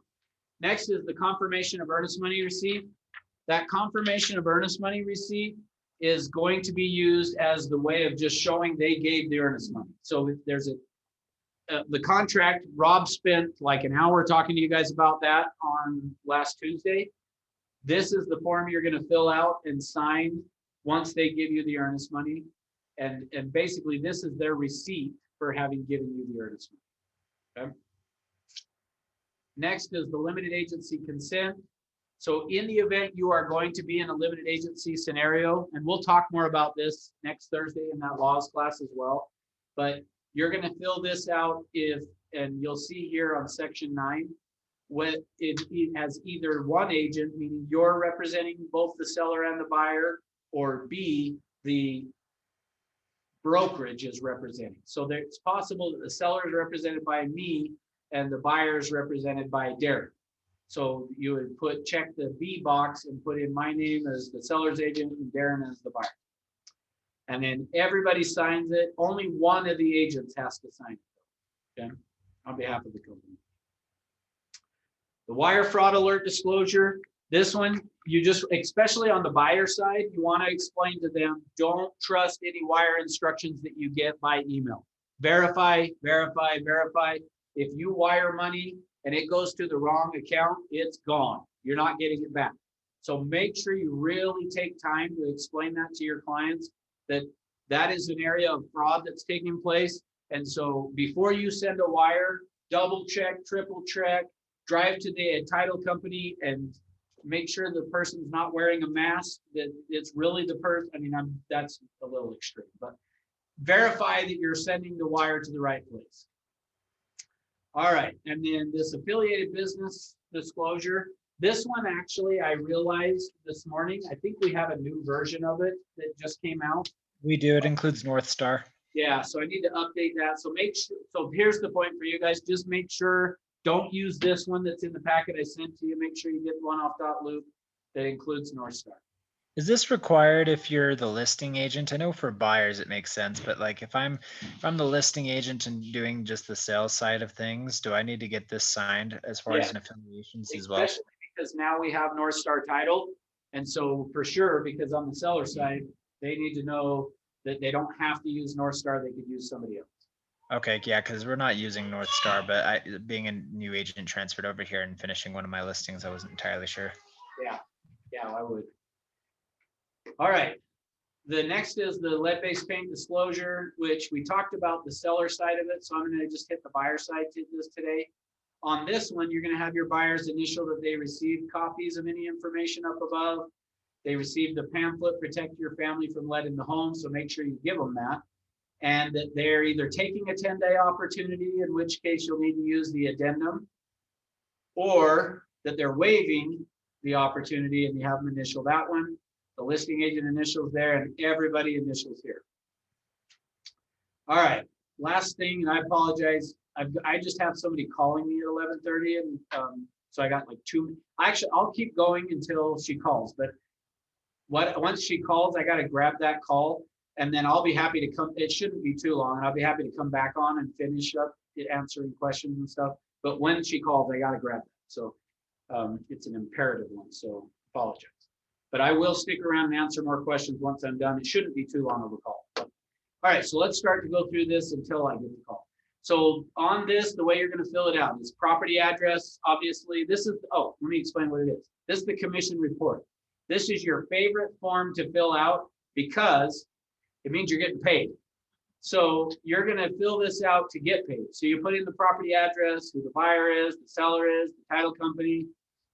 Next is the confirmation of earnest money receipt. That confirmation of earnest money receipt is going to be used as the way of just showing they gave the earnest money. So if there's the contract, Rob spent like an hour talking to you guys about that on last Tuesday. This is the form you're going to fill out and sign once they give you the earnest money. And basically this is their receipt for having given you the earnest money. Okay. Next is the limited agency consent. So in the event you are going to be in a limited agency scenario, and we'll talk more about this next Thursday in that laws class as well, but you're going to fill this out and you'll see here on section 9, when it has either one agent, meaning you're representing both the seller and the buyer, or B, the brokerage is representing. So it's possible that the seller is represented by me and the buyer is represented by Darren. So you would check the B box and put in my name as the seller's agent and Darren as the buyer. And then everybody signs it. Only one of the agents has to sign it, okay, on behalf of the company. The wire fraud alert disclosure, this one, you just, especially on the buyer side, you want to explain to them, don't trust any wire instructions that you get by email. Verify, verify, verify. If you wire money and it goes to the wrong account, it's gone. You're not getting it back. So make sure you really take time to explain that to your clients, that is an area of fraud that's taking place. And so before you send a wire, double check, triple check, drive to the title company and make sure the person's not wearing a mask, that it's really the person. I mean, that's a little extreme, but verify that you're sending the wire to the right place. All right, and then this affiliated business disclosure. This one, actually, I realized this morning, I think we have a new version of it that just came out. We do. It includes North Star. Yeah, so I need to update that. So make sure, so here's the point for you guys. Just make sure, don't use this one that's in the packet I sent to you. Make sure you get one off .loop that includes North Star. Is this required if you're the listing agent? I know for buyers it makes sense, but like if I'm the listing agent and doing just the sales side of things, do I need to get this signed as far as Yeah. an affiliations as well? Especially because now we have North Star title. And so for sure, because on the seller side, they need to know that they don't have to use North Star, they could use somebody else. Okay, yeah, because we're not using North Star, but being a new agent transferred over here and finishing one of my listings, I wasn't entirely sure. Yeah, I would. All right. The next is the lead-based paint disclosure, which we talked about the seller side of it. So I'm going to just hit the buyer side to this today. On this one, you're going to have your buyers initial that they received copies of any information up above. They received the pamphlet, Protect Your Family from Lead in the Home. So make sure you give them that. And that they're either taking a 10-day opportunity, in which case you'll need to use the addendum, or that they're waiving the opportunity and you have them initial that one. The listing agent initials there and everybody initials here. All right, last thing, and I apologize. I just have somebody calling me at 11:30 and so I got like 2. Actually, I'll keep going until she calls, but once she calls, I got to grab that call and then I'll be happy to come. It shouldn't be too long and I'll be happy to come back on and finish up answering questions and stuff. But when she calls, I got to grab that. So it's an imperative one, so apologize. But I will stick around and answer more questions once I'm done. It shouldn't be too long of a call. All right, so let's start to go through this until I get the call. So on this, the way you're going to fill it out is property address. Obviously, this is, oh, let me explain what it is. This is the commission report. This is your favorite form to fill out because it means you're getting paid. So you're going to fill this out to get paid. So you put in the property address, who the buyer is, the seller is, the title company.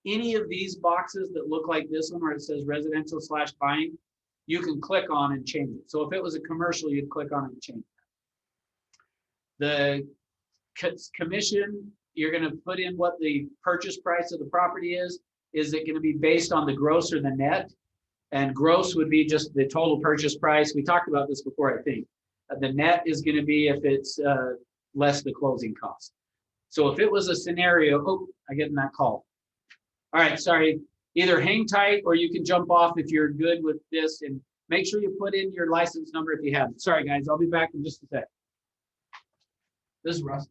Any of these boxes that look like this one where it says residential/buying, you can click on and change it. So if it was a commercial, you'd click on it and change it. The commission, you're going to put in what the purchase price of the property is. Is it going to be based on the gross or the net? And gross would be just the total purchase price. We talked about this before, I think. The net is going to be if it's less the closing cost. So if it was a scenario, oh, I get in that call. All right, sorry, either hang tight or you can jump off if you're good with this and make sure you put in your license number if you have it. Sorry guys, I'll be back in just a sec. This is Russ.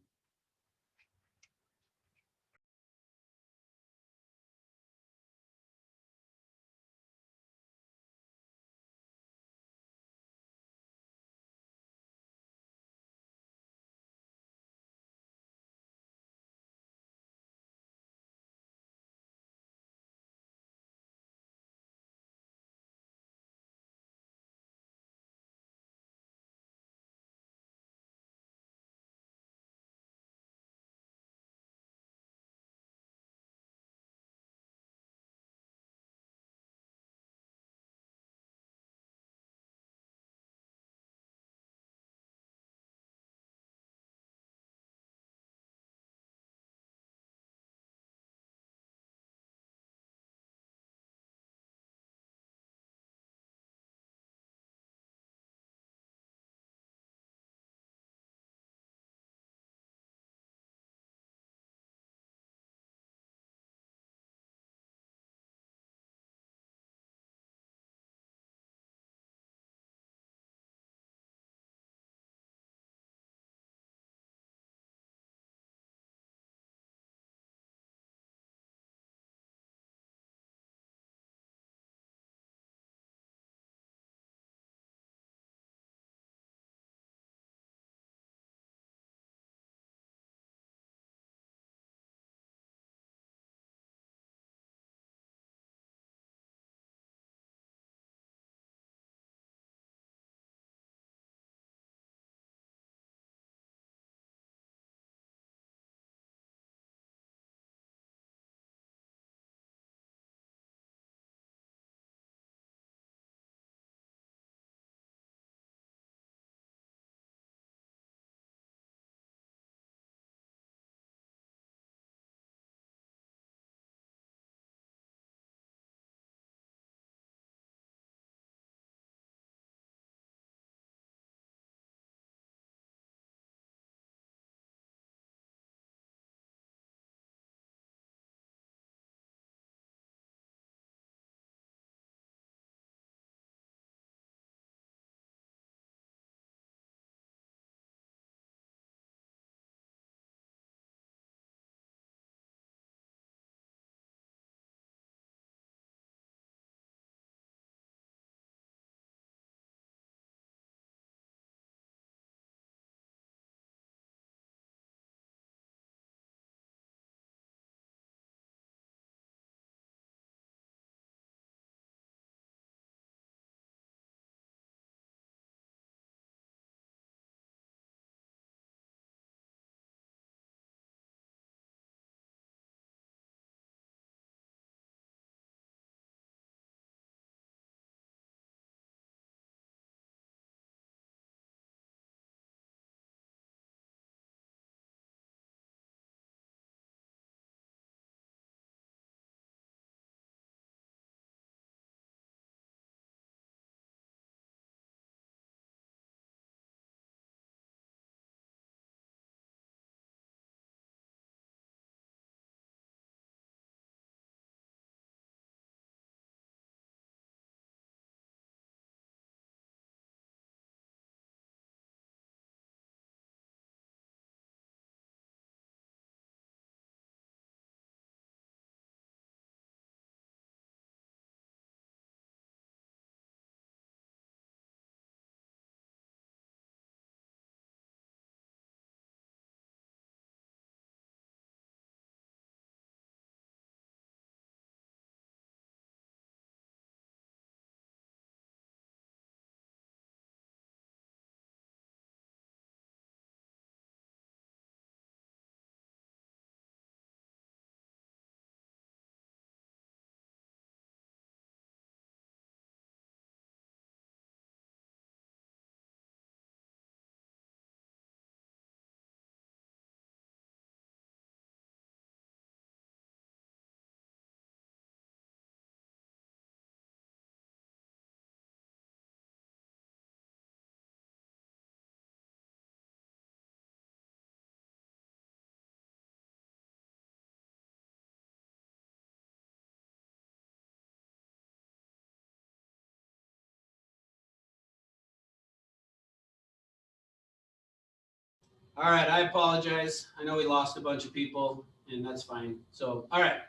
All right, I apologize. I know we lost a bunch of people and that's fine. So, all right.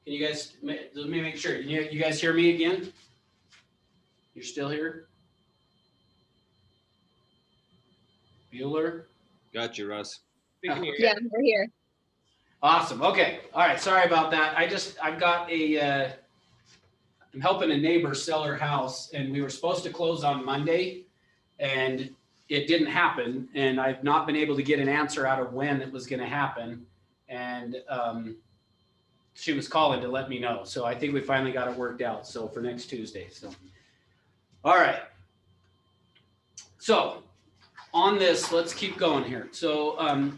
Can you guys, let me make sure. Can you guys hear me again? You're still here? Bueller? Got you, Russ. Yeah, we're here. Awesome. Okay. All right. Sorry about that. I've got I'm helping a neighbor sell her house and we were supposed to close on Monday and it didn't happen. And I've not been able to get an answer out of when it was going to happen. And she was calling to let me know. So I think we finally got it worked out. So for next Tuesday. So, all right. So on this, let's keep going here. So I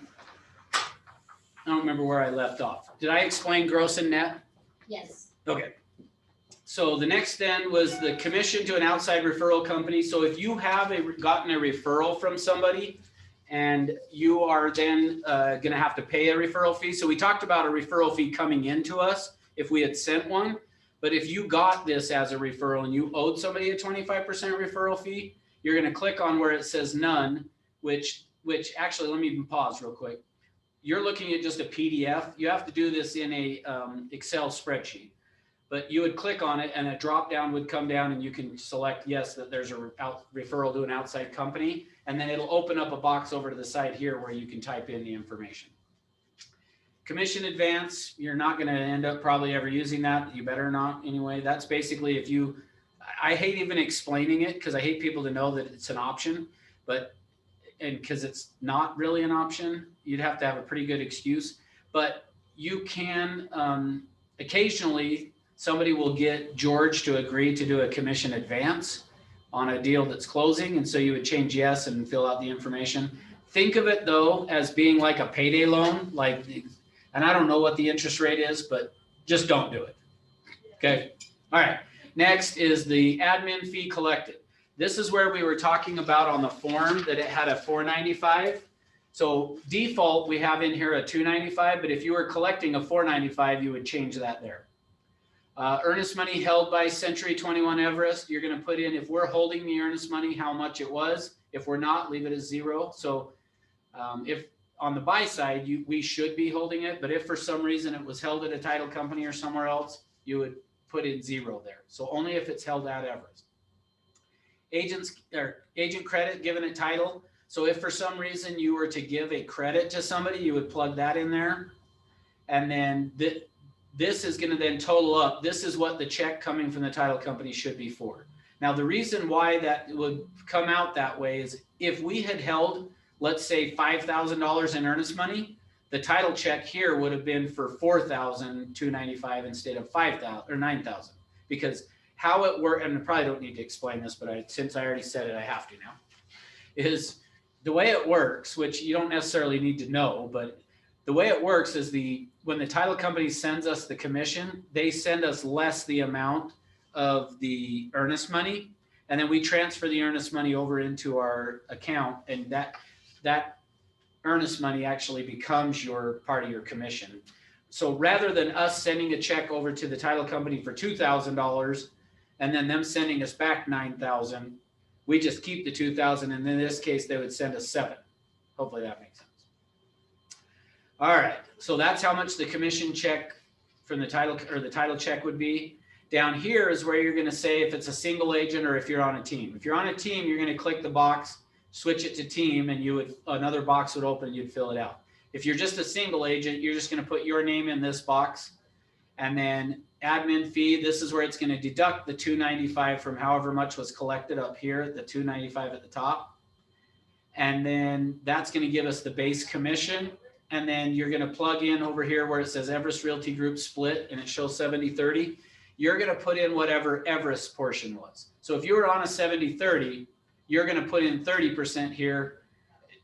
don't remember where I left off. Did I explain gross and net? Yes. Okay. So the next then was the commission to an outside referral company. So if you have gotten a referral from somebody and you are then going to have to pay a referral fee. So we talked about a referral fee coming into us if we had sent one. But if you got this as a referral and you owed somebody a 25% referral fee, you're going to click on where it says none, which actually, let me even pause real quick. You're looking at just a PDF. You have to do this in a Excel spreadsheet. But you would click on it and a drop down would come down and you can select yes, that there's a referral to an outside company. And then it'll open up a box over to the side here where you can type in the information. Commission advance, you're not going to end up probably ever using that. You better not anyway. That's basically if you, I hate even explaining it because I hate people to know that it's an option, and because it's not really an option, you'd have to have a pretty good excuse. But you can occasionally, somebody will get George to agree to do a commission advance on a deal that's closing. And so you would change yes and fill out the information. Think of it though, as being like a payday loan, and I don't know what the interest rate is, but just don't do it. Okay. All right. Next is the admin fee collected. This is where we were talking about on the form that it had a $4.95. So default, we have in here a $2.95, but if you were collecting a $4.95, you would change that there. Earnest money held by Century 21 Everest, you're going to put in, if we're holding the earnest money, how much it was. If we're not, leave it as 0. So if on the buy side, we should be holding it, but if for some reason it was held at a title company or somewhere else, you would put in 0 there. So only if it's held at Everest. Agent credit given a title. So if for some reason you were to give a credit to somebody, you would plug that in there. And then this is going to then total up. This is what the check coming from the title company should be for. Now, the reason why that would come out that way is if we had held, let's say $5,000 in earnest money, the title check here would have been for $4,295 instead of $5,000 or $9,000. Because how it works, and I probably don't need to explain this, but since I already said it, I have to now, is the way it works, which you don't necessarily need to know, but the way it works is when the title company sends us the commission, they send us less the amount of the earnest money, and then we transfer the earnest money over into our account, and that earnest money actually becomes your part of your commission. So rather than us sending a check over to the title company for $2,000 and then them sending us back $9,000, we just keep the $2,000, and in this case, they would send us $7,000. Hopefully that makes sense. All right, so that's how much the commission check from the title or the title check would be. Down here is where you're going to say if it's a single agent or if you're on a team. If you're on a team, you're going to click the box, switch it to team, and another box would open and you'd fill it out. If you're just a single agent, you're just going to put your name in this box, and then admin fee. This is where it's going to deduct the $2.95 from however much was collected up here, the $2.95 at the top, and then that's going to give us the base commission. And then you're going to plug in over here where it says Everest Realty Group split and it shows 70-30. You're going to put in whatever Everest portion was. So if you were on a 70-30, you're going to put in 30% here.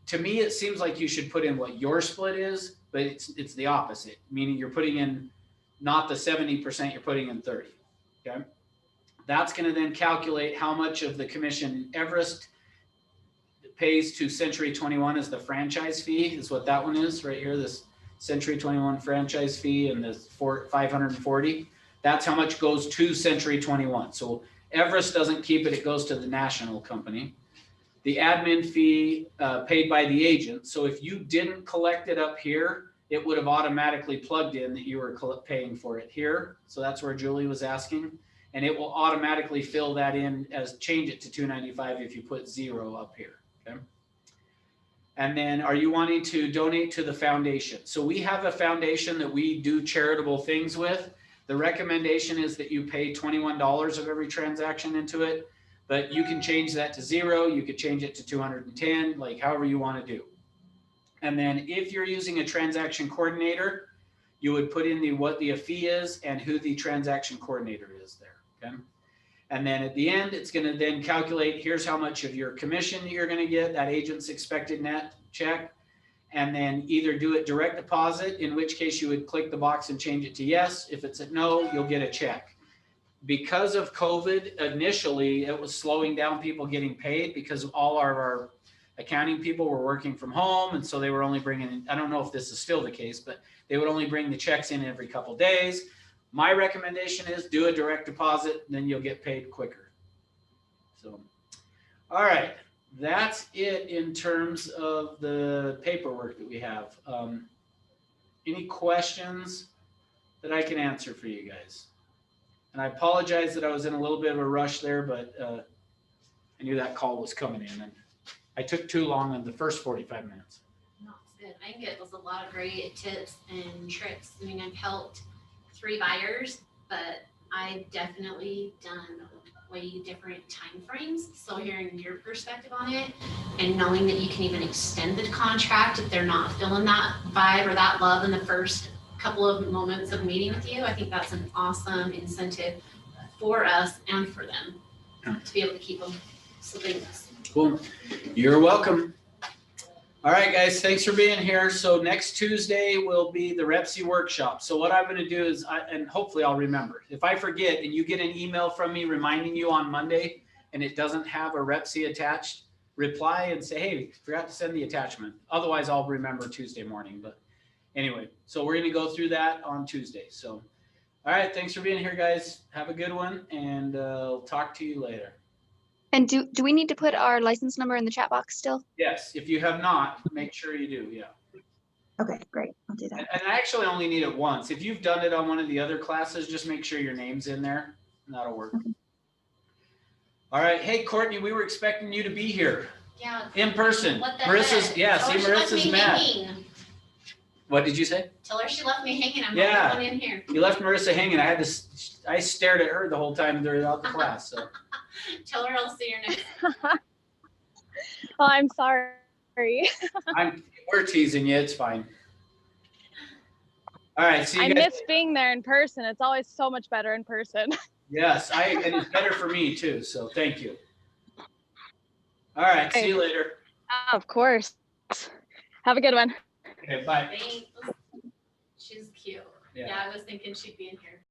To me, it seems like you should put in what your split is, but it's the opposite, meaning you're putting in not the 70%, you're putting in 30. Okay. That's going to then calculate how much of the commission Everest pays to Century 21 as the franchise fee, is what that one is right here, this Century 21 franchise fee, and this $540. That's how much goes to Century 21. So Everest doesn't keep it, it goes to the national company. the admin fee paid by the agent. So if you didn't collect it up here, it would have automatically plugged in that you were paying for it here. So that's where Julie was asking. And it will automatically fill that in as change it to $295 if you put 0 up here. Okay. And then are you wanting to donate to the foundation? So we have a foundation that we do charitable things with. The recommendation is that you pay $21 of every transaction into it, but you can change that to 0. You could change it to 210, like however you want to do. And then if you're using a transaction coordinator, you would put in what the fee is and who the transaction coordinator is there. Okay. And then at the end, it's going to then calculate, here's how much of your commission you're going to get, that agent's expected net check. And then either do it direct deposit, in which case you would click the box and change it to yes. If it's a no, you'll get a check. Because of COVID, initially, it was slowing down people getting paid because all our accounting people were working from home. And so they were only bringing in, I don't know if this is still the case, but they would only bring the checks in every couple of days. My recommendation is do a direct deposit, then you'll get paid quicker. So, all right, that's it in terms of the paperwork that we have. Any questions that I can answer for you guys? And I apologize that I was in a little bit of a rush there, but I knew that call was coming in and I took too long in the first 45 minutes. No, it's good. I think it was a lot of great tips and tricks. I mean, I've helped 3 buyers, but I've definitely done way different timeframes. So hearing your perspective on it and knowing that you can even extend the contract if they're not feeling that vibe or that love in the first couple of moments of meeting with you, I think that's an awesome incentive for us and for them to be able to keep them slipping this. Cool. You're welcome. All right, guys, thanks for being here. So next Tuesday will be the REPSI workshop. So what I'm going to do is, and hopefully I'll remember. If I forget and you get an email from me reminding you on Monday and it doesn't have a REPSI attached, reply and say, hey, forgot to send the attachment. Otherwise, I'll remember Tuesday morning. But anyway, so we're going to go through that on Tuesday. So, all right, thanks for being here, guys. Have a good one, and I'll talk to you later. And do we need to put our license number in the chat box still? Yes, if you have not, make sure you do, yeah. Okay, great. I'll do that. And I actually only need it once. If you've done it on one of the other classes, just make sure your name's in there, and that'll work. Okay. All right, hey, Courtney, we were expecting you to be here Yeah. in person. What the Marissa's, heck? yeah, Tell see, her she left Marissa's me mad. hanging. What did you say? Tell her she left me hanging. I'm Yeah. going in here. You left Marissa hanging. I stared at her the whole time throughout the class, so. Tell her I'll see her next. Oh, I'm sorry. We're teasing you, it's fine. All right, see you I guys. miss being there in person. It's always so much better in person. Yes, and it's better for me too, so thank you. All right, see you later. Of course. Have a good one. Okay, bye. Thanks. She's cute. Yeah. Yeah, I was thinking she'd be in here.